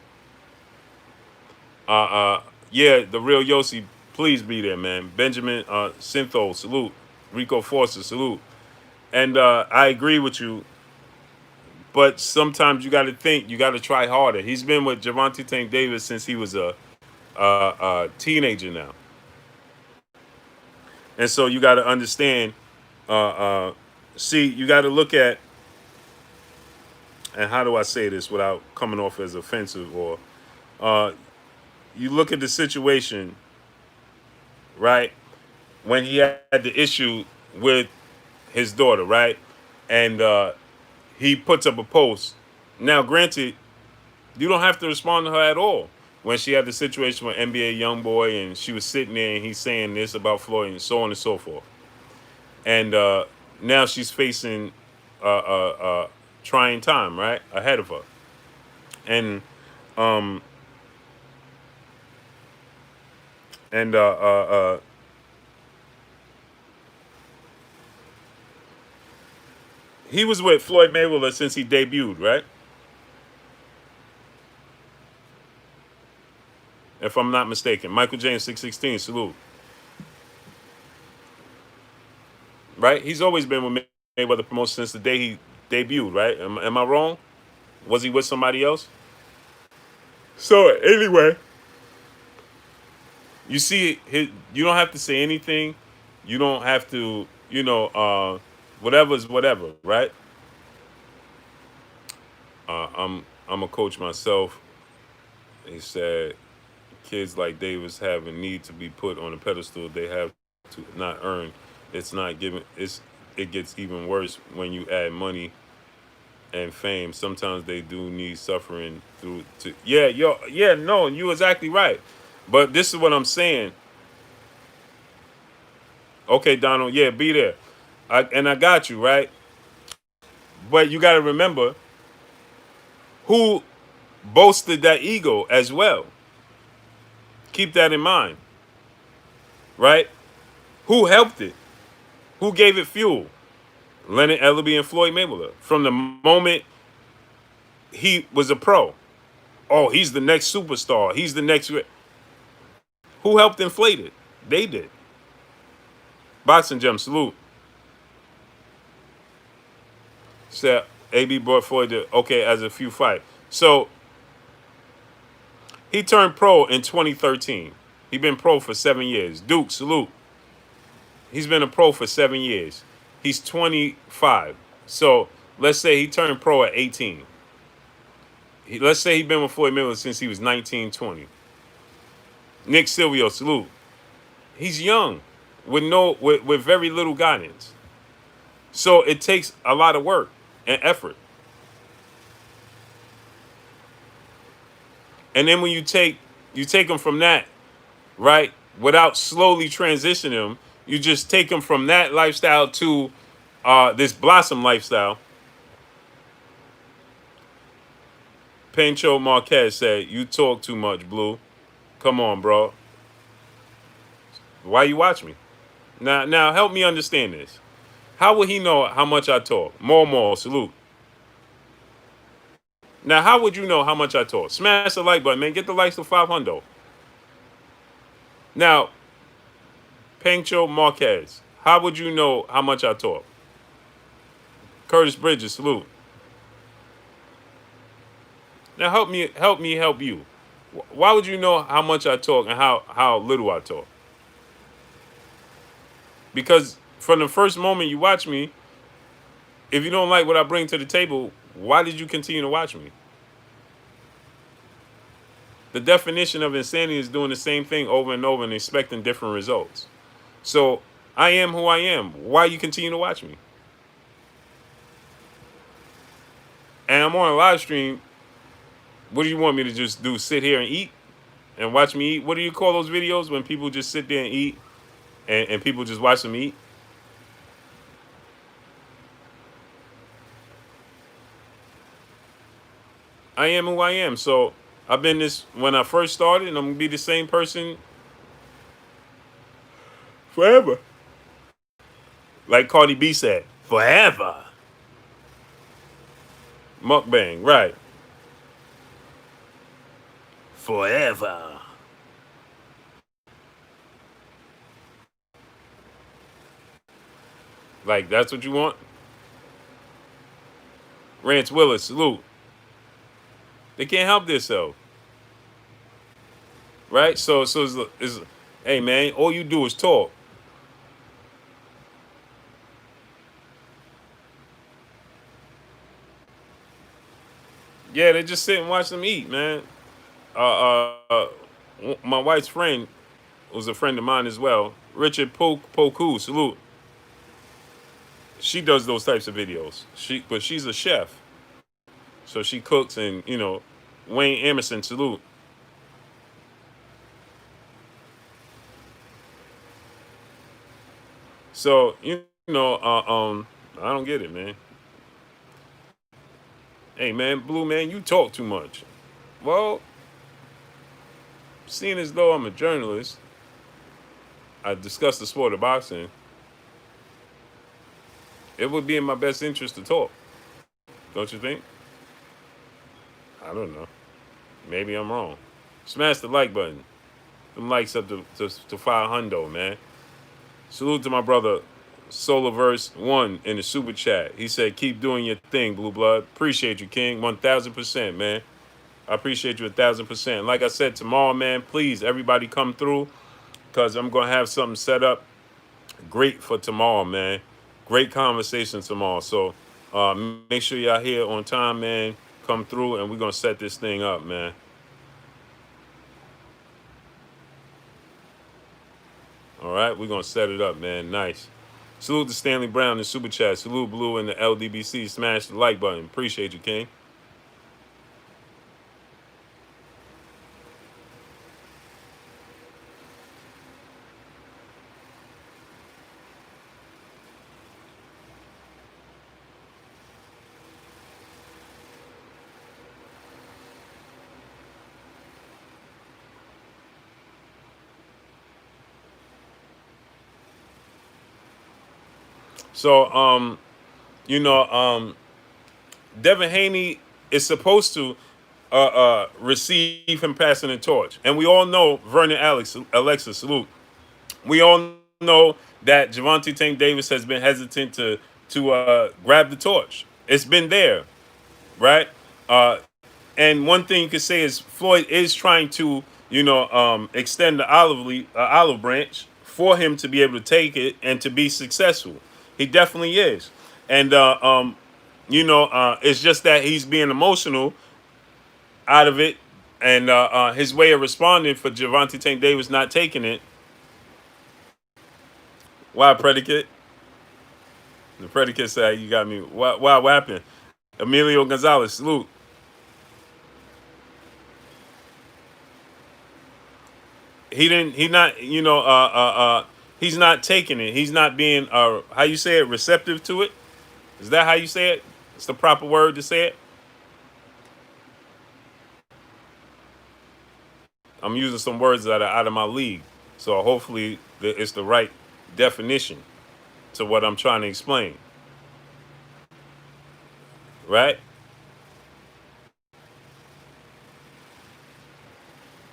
Yeah, the real Yossi, please be there, man. Benjamin Syntho, salute. Rico Forster, salute. And I agree with you. But sometimes you got to think, you got to try harder. He's been with Javante Tank Davis since he was a teenager now. And so you got to understand, uh, uh, see, you got to look at, and how do I say this without coming off as offensive, or uh, you look at the situation, right, when he had the issue with his daughter, right? And he puts up a post. Now, granted, you don't have to respond to her at all. When she had the situation with NBA YoungBoy and she was sitting there and he's saying this about Floyd and so on and so forth. And now she's facing a trying time, right, ahead of her. And um, and he was with Floyd Mayweather since he debuted, right? if I'm not mistaken. Michael James 616, salute. Right? He's always been with Mayweather Promotion since the day he debuted, right? Am I wrong? Was he with somebody else? So anyway, you see, you don't have to say anything. You don't have to, whatever's whatever, right? I'm a coach myself. He said, kids like Davis have a need to be put on a pedestal. They have to not earn. It's not given. It gets even worse when you add money and fame. Sometimes they do need suffering through. To yeah, no, you exactly right. But this is what I'm saying. Okay, Donald, yeah, be there. I got you, right? But you got to remember who boasted that ego as well. Keep that in mind, right? Who helped it? Who gave it fuel? Leonard Ellerby and Floyd Mayweather. From the moment he was a pro. Oh, he's the next superstar. He's the next. Who helped inflate it? They did. Boxing Gem, salute. Said AB brought Floyd to, okay, as a few fight. So he turned pro in 2013. He been pro for 7 years. Duke, salute. He's been a pro for 7 years. He's 25. So let's say he turned pro at 18. Let's say he's been with Floyd Mayweather since he was 19, 20. Nick Silvio, salute. He's young with very little guidance. So it takes a lot of work and effort. And then when you take them from that, right, without slowly transitioning them, you just take them from that lifestyle to this blossom lifestyle. Pancho Marquez said, "You talk too much, Blue. Come on, bro. Why you watch me? Now help me understand this. How would he know how much I talk? More, salute. Now, how would you know how much I talk? Smash the like button, man. Get the likes to 500. Now, Pancho Marquez, how would you know how much I talk? Curtis Bridges, salute. Now, help me help you. Why would you know how much I talk and how little I talk? Because from the first moment you watch me, if you don't like what I bring to the table, why did you continue to watch me? The definition of insanity is doing the same thing over and over and expecting different results. So I am who I am. Why you continue to watch me? And I'm on a live stream. What do you want me to just do? Sit here and eat and watch me eat? What do you call those videos when people just sit there and eat and people just watch them eat? I am who I am. So I've been this when I first started, and I'm gonna be the same person forever. Like Cardi B said, forever. Mukbang, right. Forever. Like, that's what you want? Rance Willis, salute. They can't help themselves. Right? So it's, hey, man, all you do is talk. Yeah, they just sit and watch them eat, man. My wife's friend was a friend of mine as well. Richard Poku, salute. She does those types of videos. But she's a chef. So she cooks and, Wayne Emerson, salute. So, I don't get it, man. Hey, man, Blue, man, you talk too much. Well, seeing as though I'm a journalist, I discuss the sport of boxing, it would be in my best interest to talk. Don't you think? I don't know. Maybe I'm wrong. Smash the like button. them likes up to 500, man. Salute to my brother Solarverse1 in the super chat. He said, keep doing your thing, Blue Blood. Appreciate you, King. 1000%, man. I appreciate you 1000%. Like I said, tomorrow, man, please, everybody come through because I'm going to have something set up great for tomorrow, man. Great conversation tomorrow. So make sure y'all here on time, man. Come through and we're going to set this thing up, man. All right, we're going to set it up, man. Nice. Salute to Stanley Brown in Super Chat. Salute Blue in the LDBC. Smash the like button. Appreciate you, King. So, you know, Devin Haney is supposed to receive him passing the torch. And we all know Vernon Alexa, salute. We all know that Javante Tank Davis has been hesitant to grab the torch. It's been there, right? Uh, and one thing you could say is Floyd is trying to, extend the olive branch for him to be able to take it and to be successful. He definitely is, and it's just that he's being emotional out of it, and his way of responding for Javante Tank Davis not taking it. Why predicate? The predicate said, "You got me." Why? What happened? Emilio Gonzalez, salute. He didn't. He not. He's not taking it. He's not being. How you say it? Receptive to it. Is that how you say it? It's the proper word to say it. I'm using some words that are out of my league, so hopefully it's the right definition to what I'm trying to explain. Right.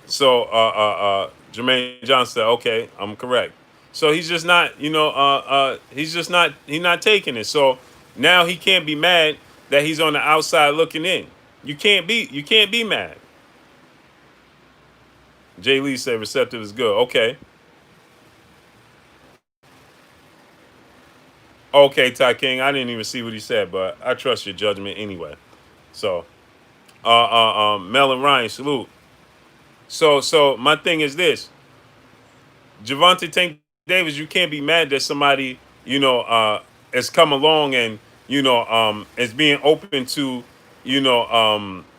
So Jermaine Johnson said, "Okay, I'm correct." So he's just not, he's not taking it. So now he can't be mad that he's on the outside looking in. You can't be mad. Jay Lee said receptive is good. Okay. Okay, Ty King. I didn't even see what he said, but I trust your judgment anyway. So, Mel and Ryan, salute. So my thing is this: Javante Tank Davis, you can't be mad that somebody, has come along and is being open to,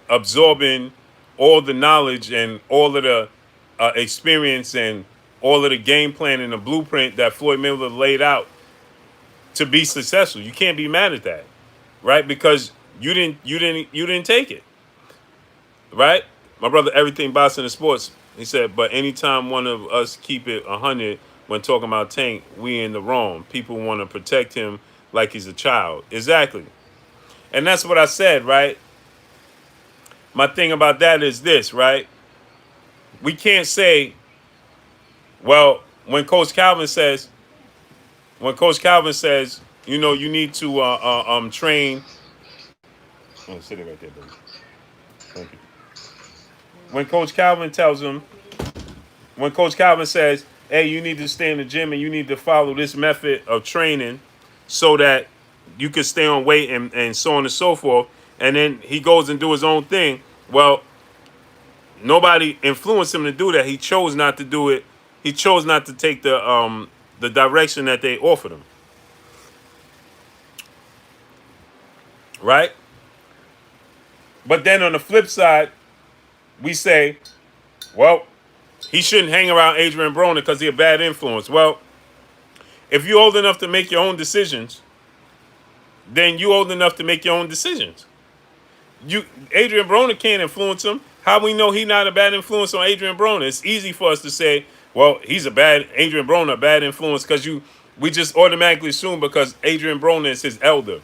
absorbing all the knowledge and all of the experience and all of the game plan and the blueprint that Floyd Mayweather laid out to be successful. You can't be mad at that, right? Because you didn't take it, right? My brother, everything boxing and sports. He said, but anytime one of us keep it 100 when talking about Tank, we in the wrong. People want to protect him like he's a child. Exactly, and that's what I said, right? My thing about that is this, right? We can't say, well, when Coach Calvin says, you need to train. Oh, sit it right there, baby. Thank you. When Coach Calvin tells him, when Coach Calvin says, "Hey, you need to stay in the gym and you need to follow this method of training, so that you can stay on weight and so on and so forth," and then he goes and do his own thing. Well, nobody influenced him to do that. He chose not to do it. He chose not to take the direction that they offered him. Right? But then on the flip side, we say, well, he shouldn't hang around Adrian Broner because he's a bad influence. Well, if you're old enough to make your own decisions, then you're old enough to make your own decisions. Adrian Broner can't influence him. How we know he's not a bad influence on Adrian Broner? It's easy for us to say, well, he's Adrian Broner, a bad influence because we just automatically assume because Adrian Broner is his elder.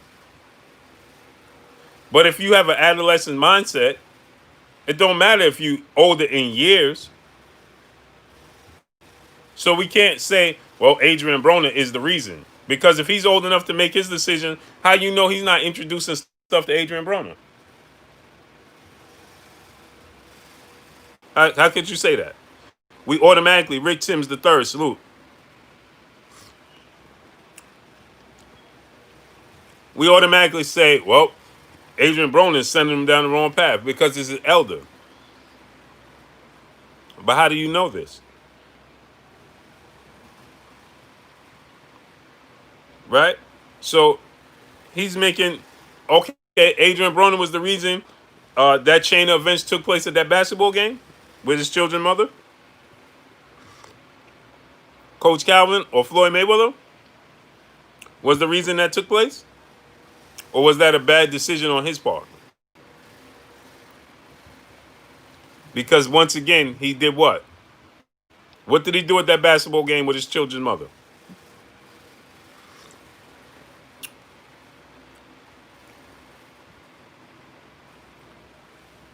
But if you have an adolescent mindset, it don't matter if you older in years. So we can't say, well, Adrian Broner is the reason. Because if he's old enough to make his decision, how you know he's not introducing stuff to Adrian Broner? How could you say that? We automatically, Rick Sims the third, salute. We automatically say, well, Adrian Broner is sending him down the wrong path because he's an elder. But how do you know this? Right? So he's making, okay, Adrian Broner was the reason that chain of events took place at that basketball game with his children's mother, Coach Calvin or Floyd Mayweather, was the reason that took place? Or was that a bad decision on his part? Because once again, he did what? What did he do at that basketball game with his children's mother?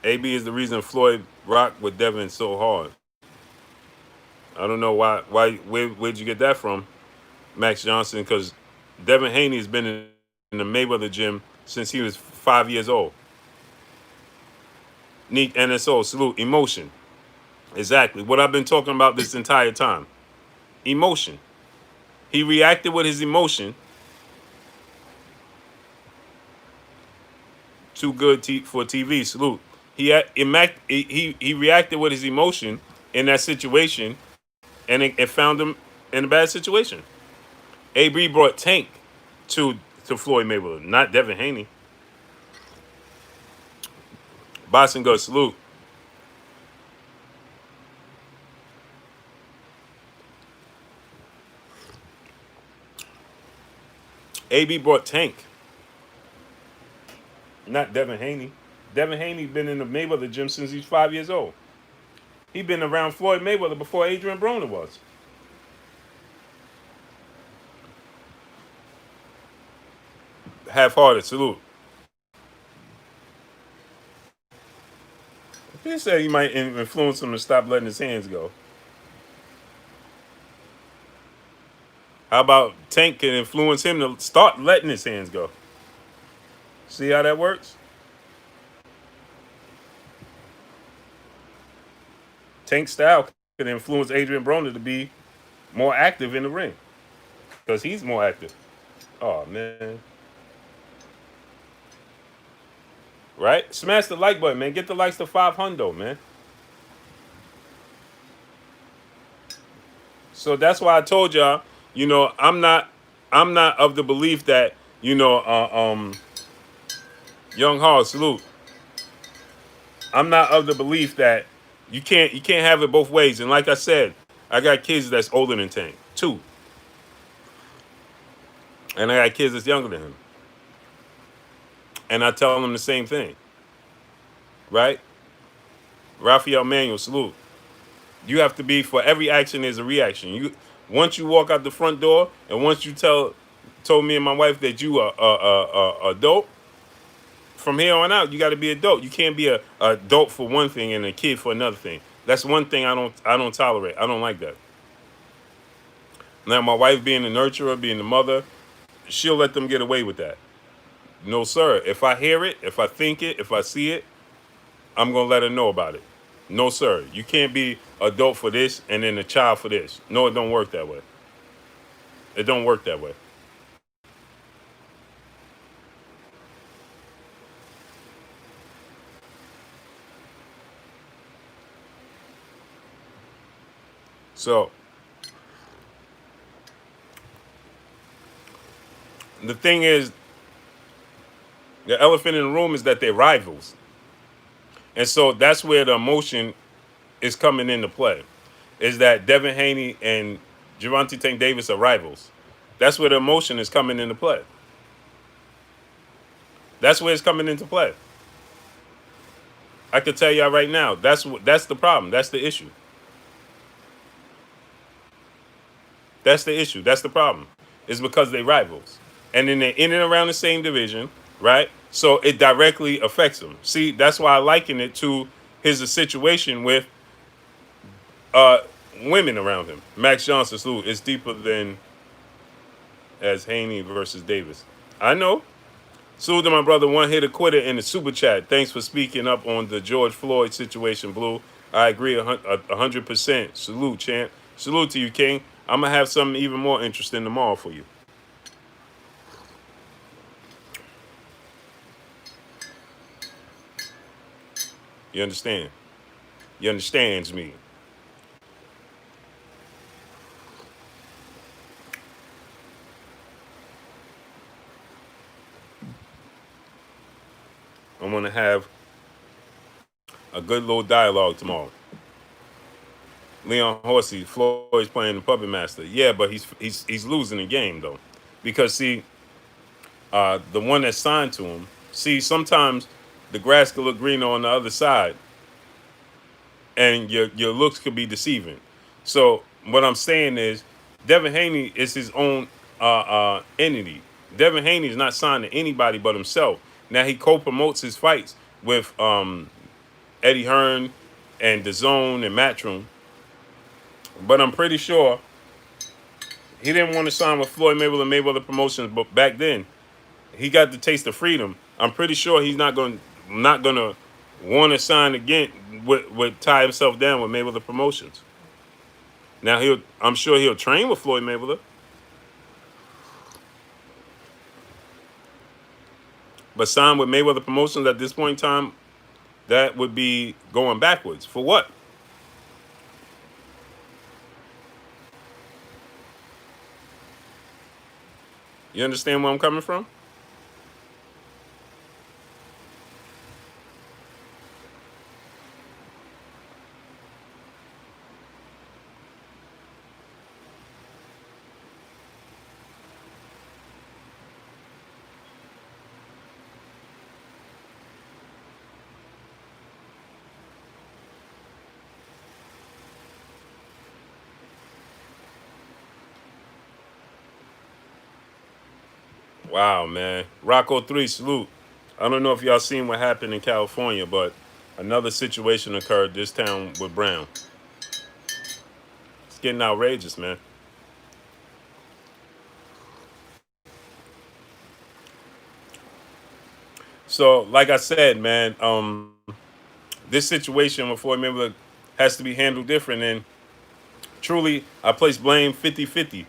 AB is the reason Floyd rocked with Devin so hard. I don't know why. Where'd you get that from, Max Johnson? Because Devin Haney has been in the Mayweather gym since he was 5 years old. Neat NSO, salute, emotion. Exactly. What I've been talking about this entire time. Emotion. He reacted with his emotion. Too good for TV, salute. He reacted with his emotion in that situation, and it found him in a bad situation. AB brought Tank to Floyd Mayweather, not Devin Haney. Boston goes, salute. AB brought Tank, not Devin Haney. Devin Haney been in the Mayweather gym since he's 5 years old. He been around Floyd Mayweather before Adrian Broner was. Half-hearted, salute. He said he might influence him to stop letting his hands go. How about Tank can influence him to start letting his hands go? See how that works? Tank style can influence Adrian Broner to be more active in the ring because he's more active. Oh man, right? Smash the like button, man. Get the likes to 500, man. So that's why I told y'all, I'm not of the belief that Young Hall, salute. I'm not of the belief that you can't have it both ways. And like I said, I got kids that's older than Tank, two, and I got kids that's younger than him, and I tell them the same thing, right? Raphael Manuel, salute. You have to be, for every action there's a reaction. Once you walk out the front door, and once you told me and my wife that you are a adult, from here on out you got to be adult. You can't be a adult for one thing and a kid for another thing. That's one thing I don't tolerate. I don't like that. Now my wife being the nurturer, being the mother, she'll let them get away with that. No sir. If I hear it, if I think it, if I see it, I'm gonna let her know about it. No sir. You can't be adult for this and then a child for this. No, it don't work that way. It don't work that way. So the thing is, the elephant in the room is that they're rivals. And so that's where the emotion is coming into play. Is that Devin Haney and Gervonta Tank Davis are rivals. That's where the emotion is coming into play. That's where it's coming into play. I could tell y'all right now, that's the problem. That's the issue. That's the issue. That's the problem. It's because they rivals. And then they're in and around the same division, right? So it directly affects them. See, that's why I liken it to his situation with women around him. Max Johnson, salute. It's deeper than as Haney versus Davis. I know. Salute to my brother, one hitter quitter in the super chat. Thanks for speaking up on the George Floyd situation, Blue. I agree 100%. Salute, champ. Salute to you, King. I'm gonna have something even more interesting tomorrow for you. You understand? You understands me. I'm gonna have a good little dialogue tomorrow. Leon Horsey, Floyd's playing the puppet master. Yeah, but he's losing the game though, because see, the one that signed to him. See, sometimes the grass could look greener on the other side, and your looks could be deceiving. So what I'm saying is, Devin Haney is his own entity. Devin Haney is not signed to anybody but himself. Now he co-promotes his fights with Eddie Hearn and DAZN and Matchroom, but I'm pretty sure he didn't want to sign with Floyd Mayweather Promotions. But back then, he got the taste of freedom. I'm pretty sure he's not gonna want to sign again with tie himself down with Mayweather Promotions. Now I'm sure he'll train with Floyd Mayweather, but sign with Mayweather Promotions at this point in time, that would be going backwards. For what? You understand where I'm coming from? Wow, man. Rocco 3, salute. I don't know if y'all seen what happened in California, but another situation occurred this town with Brown. It's getting outrageous, man. So, like I said, man, this situation with Floyd Mayweather has to be handled different. And truly, I place blame 50-50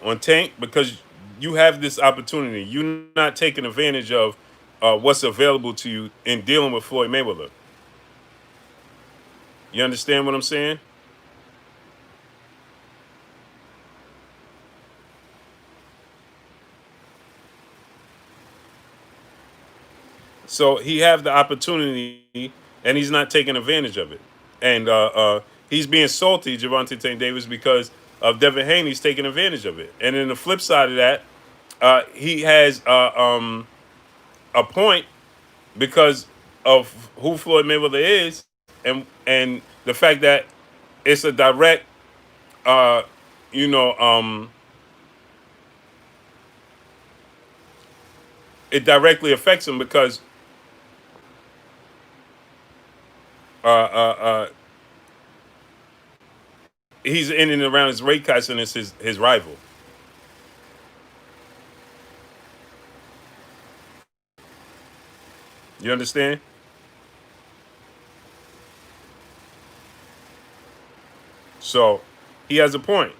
on Tank because you have this opportunity. You're not taking advantage of what's available to you in dealing with Floyd Mayweather. You understand what I'm saying? So he have the opportunity, and he's not taking advantage of it. And he's being salty, Javante Tank Davis, because of Devin Haney's taking advantage of it. And then the flip side of that, he has a point because of who Floyd Mayweather is, and the fact that it's a direct, uh, you know, it directly affects him because uh, uh, uh, he's in and around his weight class and it's his rival. You understand? So he has a point.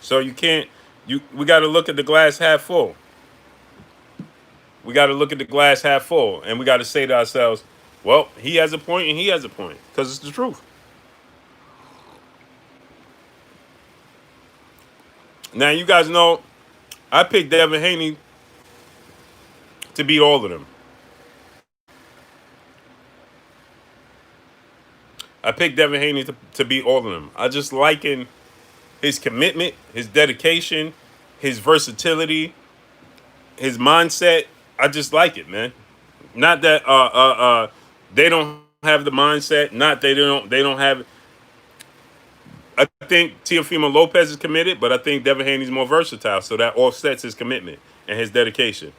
So you can't. We got to look at the glass half full. We got to look at the glass half full, and we got to say to ourselves, "Well, he has a point, and he has a point, because it's the truth." Now you guys know I picked Devin Haney to beat all of them. I picked Devin Haney to beat all of them. I just liken his commitment, his dedication, his versatility, his mindset. I just like it, man. Not that they don't have the mindset. Not they don't have. I think Teofimo Lopez is committed, but I think Devin Haney's more versatile, so that offsets his commitment and his dedication.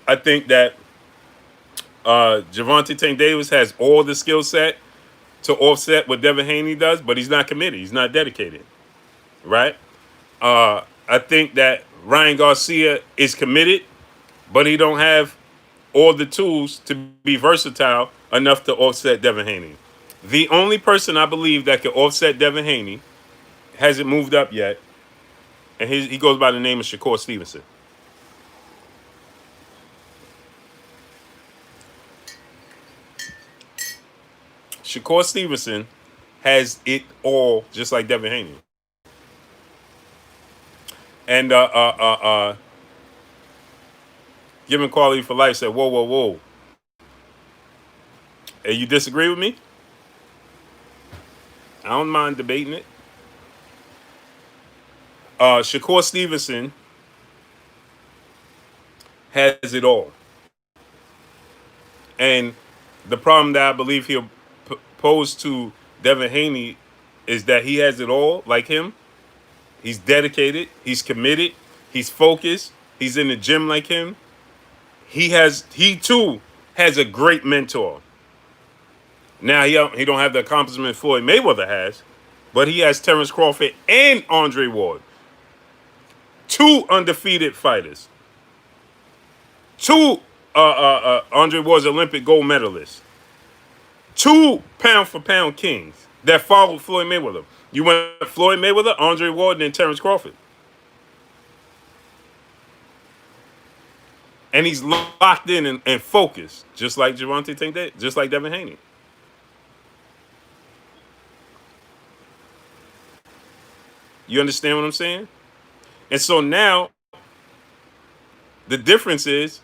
I think that Javante Tank Davis has all the skill set to offset what Devin Haney does, but he's not committed. He's not dedicated, right? I think that Ryan Garcia is committed, but he don't have all the tools to be versatile enough to offset Devin Haney. The only person I believe that can offset Devin Haney hasn't moved up yet, and he goes by the name of Shakur Stevenson. Shakur Stevenson has it all, just like Devin Haney. And Given Quality for Life said, "Whoa, whoa, whoa." And you disagree with me? I don't mind debating it. Shakur Stevenson has it all. And the problem that I believe he'll pose to Devin Haney is that he has it all, like him. He's dedicated. He's committed. He's focused. He's in the gym like him. He too has a great mentor. Now he don't have the accomplishment Floyd Mayweather has, but he has Terrence Crawford and Andre Ward, two undefeated fighters, two Andre Ward's Olympic gold medalists, two pound for pound kings that followed Floyd Mayweather. You went Floyd Mayweather, Andre Ward, and then Terrence Crawford. And he's locked in and focused, just like Javante Tank Davis, just like Devin Haney. You understand what I'm saying? And so now the difference is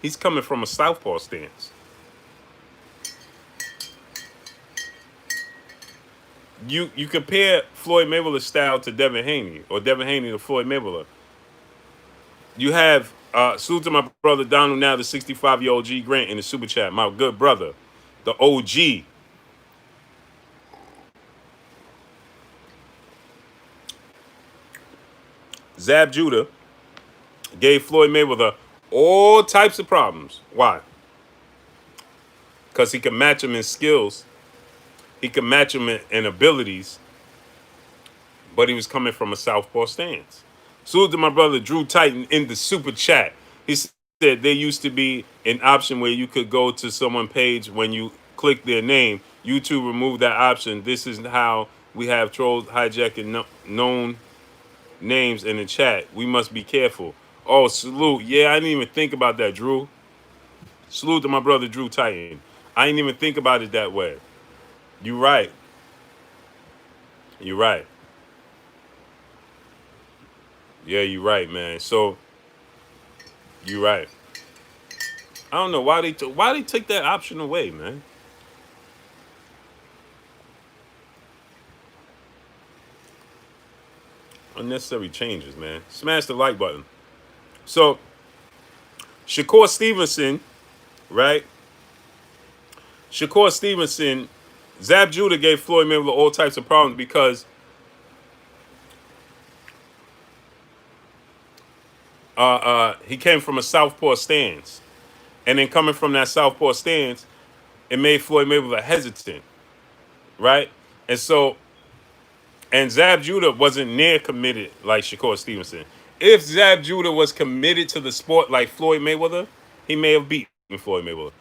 he's coming from a southpaw stance. You compare Floyd Mayweather's style to Devin Haney or Devin Haney to Floyd Mayweather. You have salute to my brother Donald, now the 65-year-old G Grant in the super chat, my good brother, the OG. Zab Judah gave Floyd Mayweather all types of problems. Why? Because he can match him in skills, he can match him in abilities, but he was coming from a southpaw stance. Salute to my brother Drew Titan in the super chat. He said there used to be an option where you could go to someone's page when you click their name. YouTube removed that option. This is how we have trolls hijacking known names in the chat. We must be careful. Oh, salute. Yeah, I didn't even think about that, Drew. Salute to my brother Drew Titan. I didn't even think about it that way. You're right. You're right. Yeah, you're right, man. So you're right. I don't know why they took that option away, man. Unnecessary changes, man. Smash the like button. So Shakur Stevenson, right? Shakur Stevenson, Zab Judah gave Floyd Mayweather all types of problems because he came from a southpaw stance. And then coming from that southpaw stance, it made Floyd Mayweather hesitant, right? And so, and Zab Judah wasn't near committed like Shakur Stevenson. If Zab Judah was committed to the sport like Floyd Mayweather, he may have beaten Floyd Mayweather.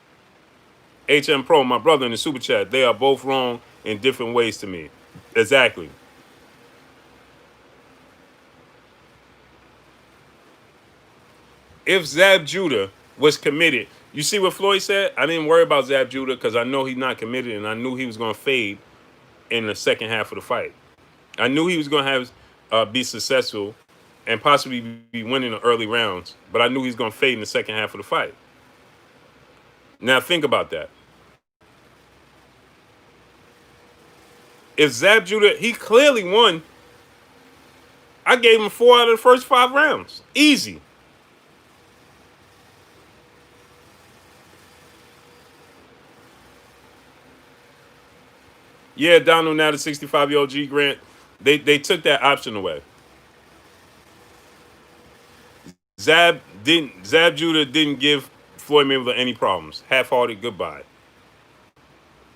HM Pro, my brother in the super chat, they are both wrong in different ways to me. Exactly. If Zab Judah was committed, you see what Floyd said? I didn't worry about Zab Judah because I know he's not committed and I knew he was going to fade in the second half of the fight. I knew he was going to have be successful and possibly be winning the early rounds, but I knew he was going to fade in the second half of the fight. Now think about that. If Zab Judah, he clearly won. I gave him 4 out of the first 5 rounds. Easy. Yeah, Donald, now the 65-year-old G Grant, they took that option away. Zab didn't Zab Judah didn't give Floyd Mayweather any problems. Half-hearted goodbye.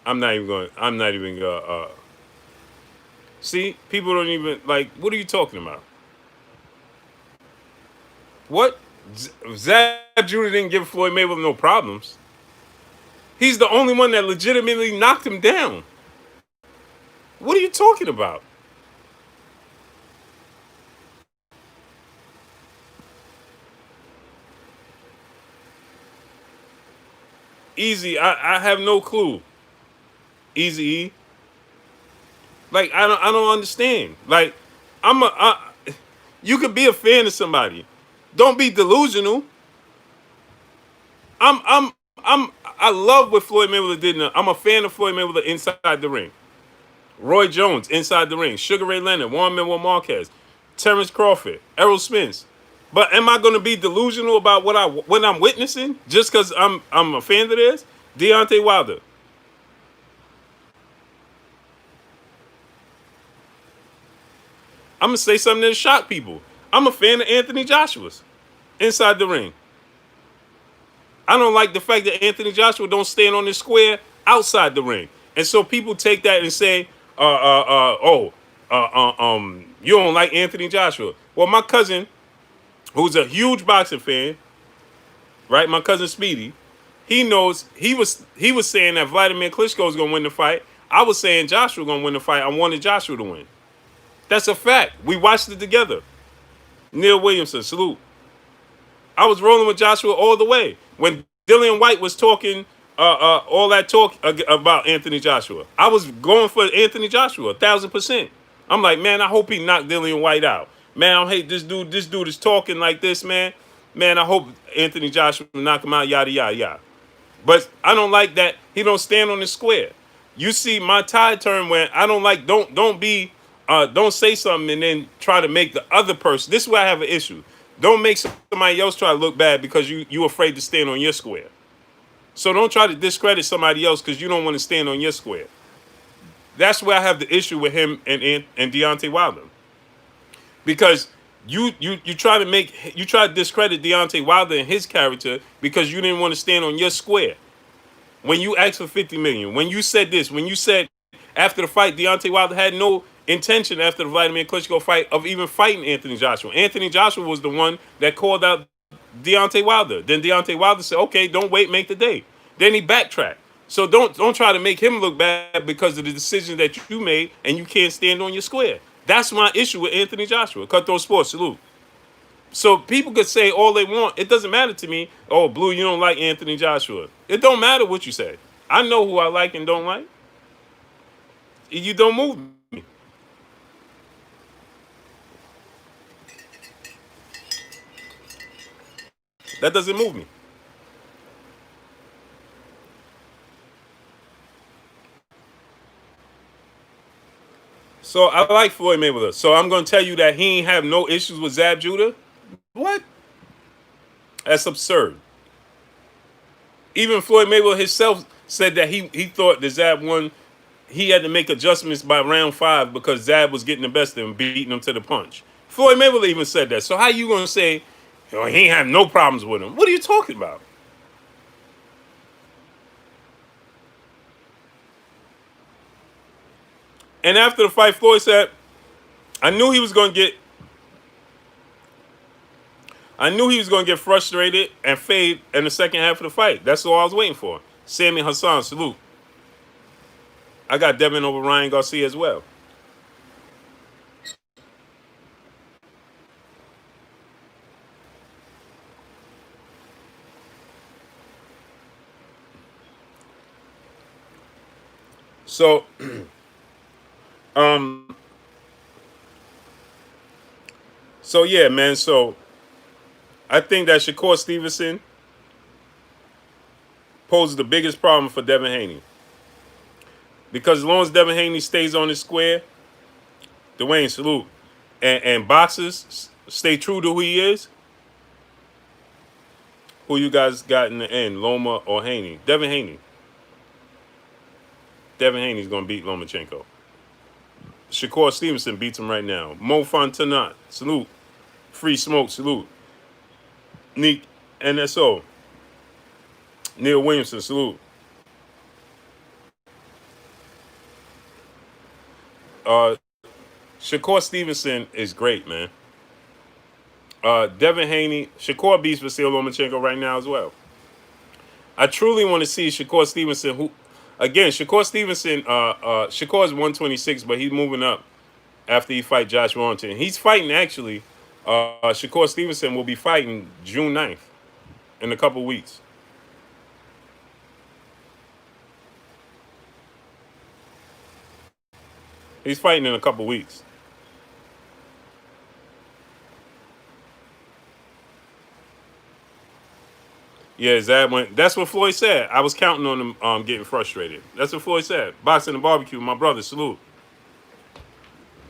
I'm not even going. I'm not even. See, people don't even like. What are you talking about? What? Zab Judah didn't give Floyd Mayweather no problems. He's the only one that legitimately knocked him down. What are you talking about? Easy. I have no clue. Easy E. Like I don't understand. Like you could be a fan of somebody. Don't be delusional. I'm I'm I love what Floyd Mayweather did. I'm a fan of Floyd Mayweather inside the ring. Roy Jones inside the ring. Sugar Ray Leonard, Juan Manuel Marquez, Terrence Crawford, Errol Spence. But am I going to be delusional about what I'm witnessing just because I'm a fan of this? Deontay Wilder. I'm gonna say something that'll shock people. I'm a fan of Anthony Joshua's inside the ring. I don't like the fact that Anthony Joshua don't stand on the square outside the ring. And so people take that and say, you don't like Anthony Joshua. Well, my cousin, who's a huge boxing fan, right? My cousin Speedy, he knows he was saying that Vladimir Klitschko was gonna win the fight. I was saying Joshua gonna win the fight. I wanted Joshua to win. That's a fact. We watched it together. Neil Williamson, salute. I was rolling with Joshua all the way when Dillian White was talking all that talk about Anthony Joshua. I was going for Anthony Joshua 1,000%. I'm like, man, I hope he knocked Dillian White out. Man, I hate this dude. This dude is talking like this, man. Man, I hope Anthony Joshua knock him out. Yada yada yada. But I don't like that he don't stand on the square. You see my tide turn when I don't like. Don't say something and then try to make the other person. This is where I have an issue. Don't make somebody else try to look bad because you afraid to stand on your square. So don't try to discredit somebody else because you don't want to stand on your square. That's where I have the issue with him and Deontay Wilder. Because you try to discredit Deontay Wilder and his character because you didn't want to stand on your square. When you asked for 50 million, when you said this, when you said after the fight Deontay Wilder had no intention after the Vladimir Klitschko fight of even fighting Anthony Joshua. Anthony Joshua was the one that called out Deontay Wilder. Then Deontay Wilder said, "Okay, don't wait, make the day." Then he backtracked. So don't try to make him look bad because of the decision that you made and you can't stand on your square. That's my issue with Anthony Joshua. Cutthroat Sports, salute. So people could say all they want. It doesn't matter to me. Oh, Blue, you don't like Anthony Joshua. It don't matter what you say. I know who I like and don't like. You don't move me. That doesn't move me. So I like Floyd Mayweather. So I'm going to tell you that he ain't have no issues with Zab Judah. What? That's absurd. Even Floyd Mayweather himself said that he thought the Zab won. He had to make adjustments by round 5 because Zab was getting the best of him, beating him to the punch. Floyd Mayweather even said that. So how you going to say, he ain't have no problems with him? What are you talking about? And after the fight, Floyd said, I knew he was going to get frustrated and fade in the second half of the fight. That's all I was waiting for. Sammy Hassan, salute. I got Devin over Ryan Garcia as well. So, um, so yeah, man. So I think that Shakur Stevenson poses the biggest problem for Devin Haney. Because as long as Devin Haney stays on his square, Dwayne, salute, and boxers stay true to who he is, who you guys got in the end, Loma or Haney? Devin Haney. Devin Haney's going to beat Lomachenko. Shakur Stevenson beats him right now. Mo Fontanat, salute. Free Smoke, salute. Neek, NSO, Neil Williamson, salute. Uh, Shakur Stevenson is great, man. Devin Haney, Shakur beats Vasil Lomachenko right now as well. I truly want to see Shakur Stevenson, who, again, Shakur Stevenson, Shakur is 126, but he's moving up after he fight Josh Warrington. He's fighting, actually, Shakur Stevenson will be fighting June 9th in a couple weeks. He's fighting in a couple weeks. Yeah, that's what Floyd said. I was counting on him getting frustrated. That's what Floyd said. Boxing and barbecue, my brother, salute.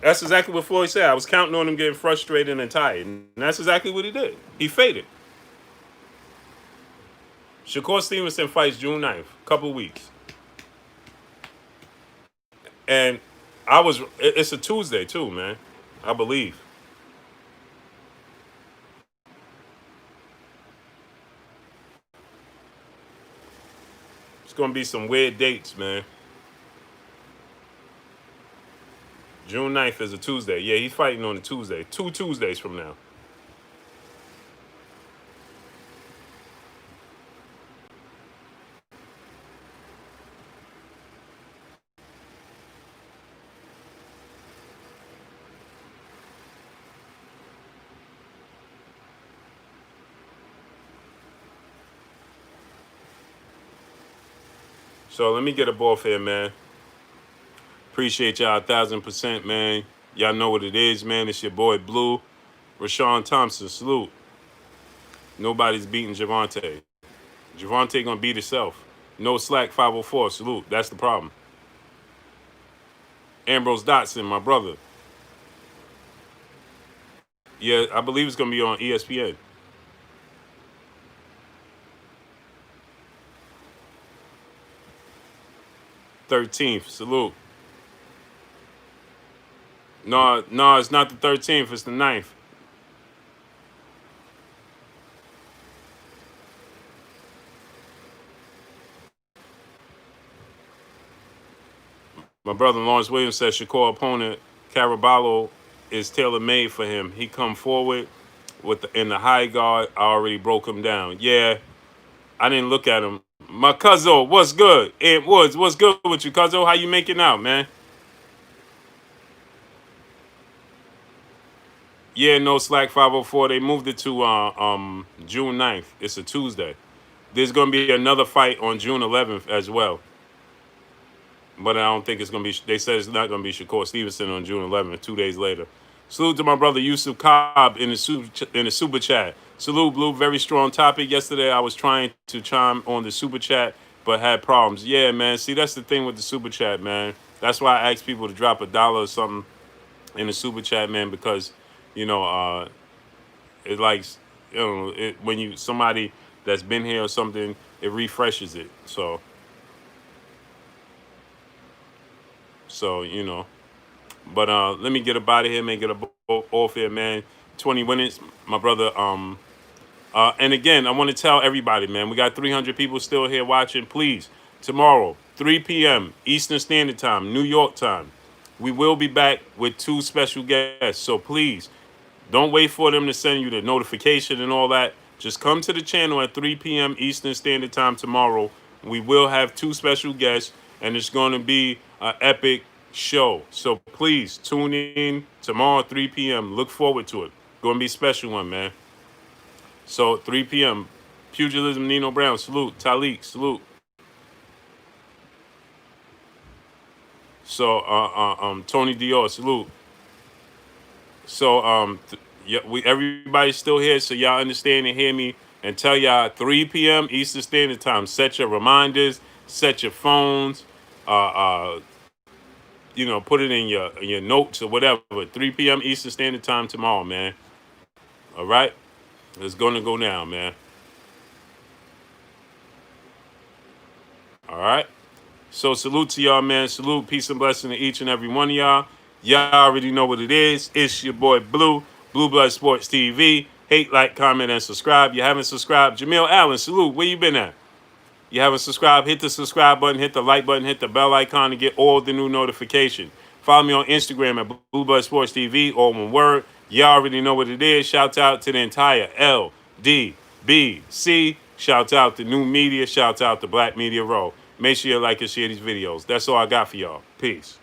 That's exactly what Floyd said. I was counting on him getting frustrated and tired. And that's exactly what he did. He faded. Shakur Stevenson fights June 9th, couple weeks. And it's a Tuesday too, man. I believe. It's gonna be some weird dates, man. June 9th is a Tuesday. Yeah, he's fighting on a Tuesday. 2 Tuesdays from now. So let me get a ball here, man. Appreciate y'all 1,000%, man. Y'all know what it is, man. It's your boy Blue. Rashawn Thompson, salute. Nobody's beating Javante. Javante gonna beat himself. No slack 504, salute. That's the problem. Ambrose Dotson, my brother. Yeah, I believe it's gonna be on ESPN. 13th, salute. No, no, it's not the 13th. It's the 9th. My brother Lawrence Williams says Shakur opponent Caraballo is tailor made for him. He come forward in the high guard. I already broke him down. Yeah, I didn't look at him. My cuzzo, what's good? Ant Woods, what's good with you, cuzzo? How you making out, man? Yeah, no slack 504. They moved it to June 9th. It's a Tuesday. There's gonna be another fight on June 11th as well. But I don't think it's gonna be. They said it's not gonna be Shakur Stevenson on June 11th. 2 days later. Salute to my brother Yusuf Cobb in the super chat. Salute, Blue. Very strong topic. Yesterday I was trying to chime on the super chat, but had problems. Yeah, man. See, that's the thing with the super chat, man. That's why I ask people to drop $1 or something in the super chat, man, because you know, it likes, when you somebody that's been here or something, it refreshes it. So but let me get up out of here, man. Get off here, man. 20 minutes, my brother. And again, I want to tell everybody, man, we got 300 people still here watching. Please, tomorrow, 3 p.m. Eastern Standard Time, New York time, we will be back with 2 special guests. So please, don't wait for them to send you the notification and all that. Just come to the channel at 3 p.m. Eastern Standard Time tomorrow. We will have 2 special guests, and it's going to be an epic show. So please tune in tomorrow at 3 p.m. Look forward to it. Going to be a special one, man. So 3 p.m. Pugilism, Nino Brown, salute. Talik, salute. So Tony Dior, salute. So yeah, everybody's still here, so y'all understand and hear me. And tell y'all 3 p.m. Eastern Standard Time. Set your reminders, set your phones, put it in your notes or whatever. 3 p.m. Eastern Standard Time tomorrow, man. All right, it's gonna go now, man. All right. So salute to y'all, man. Salute, peace and blessing to each and every one of y'all. Y'all already know what it is. It's your boy Blue, Blue Blood Sports TV. Hate, like, comment, and subscribe. You haven't subscribed. Jamil Allen, salute. Where you been at? You haven't subscribed, hit the subscribe button, hit the like button, hit the bell icon to get all the new notifications. Follow me on Instagram at Blue Blood Sports TV, all one word. You already know what it is. Shout out to the entire LDBC. Shout out to New Media. Shout out to Black Media Row. Make sure you like and share these videos. That's all I got for y'all. Peace.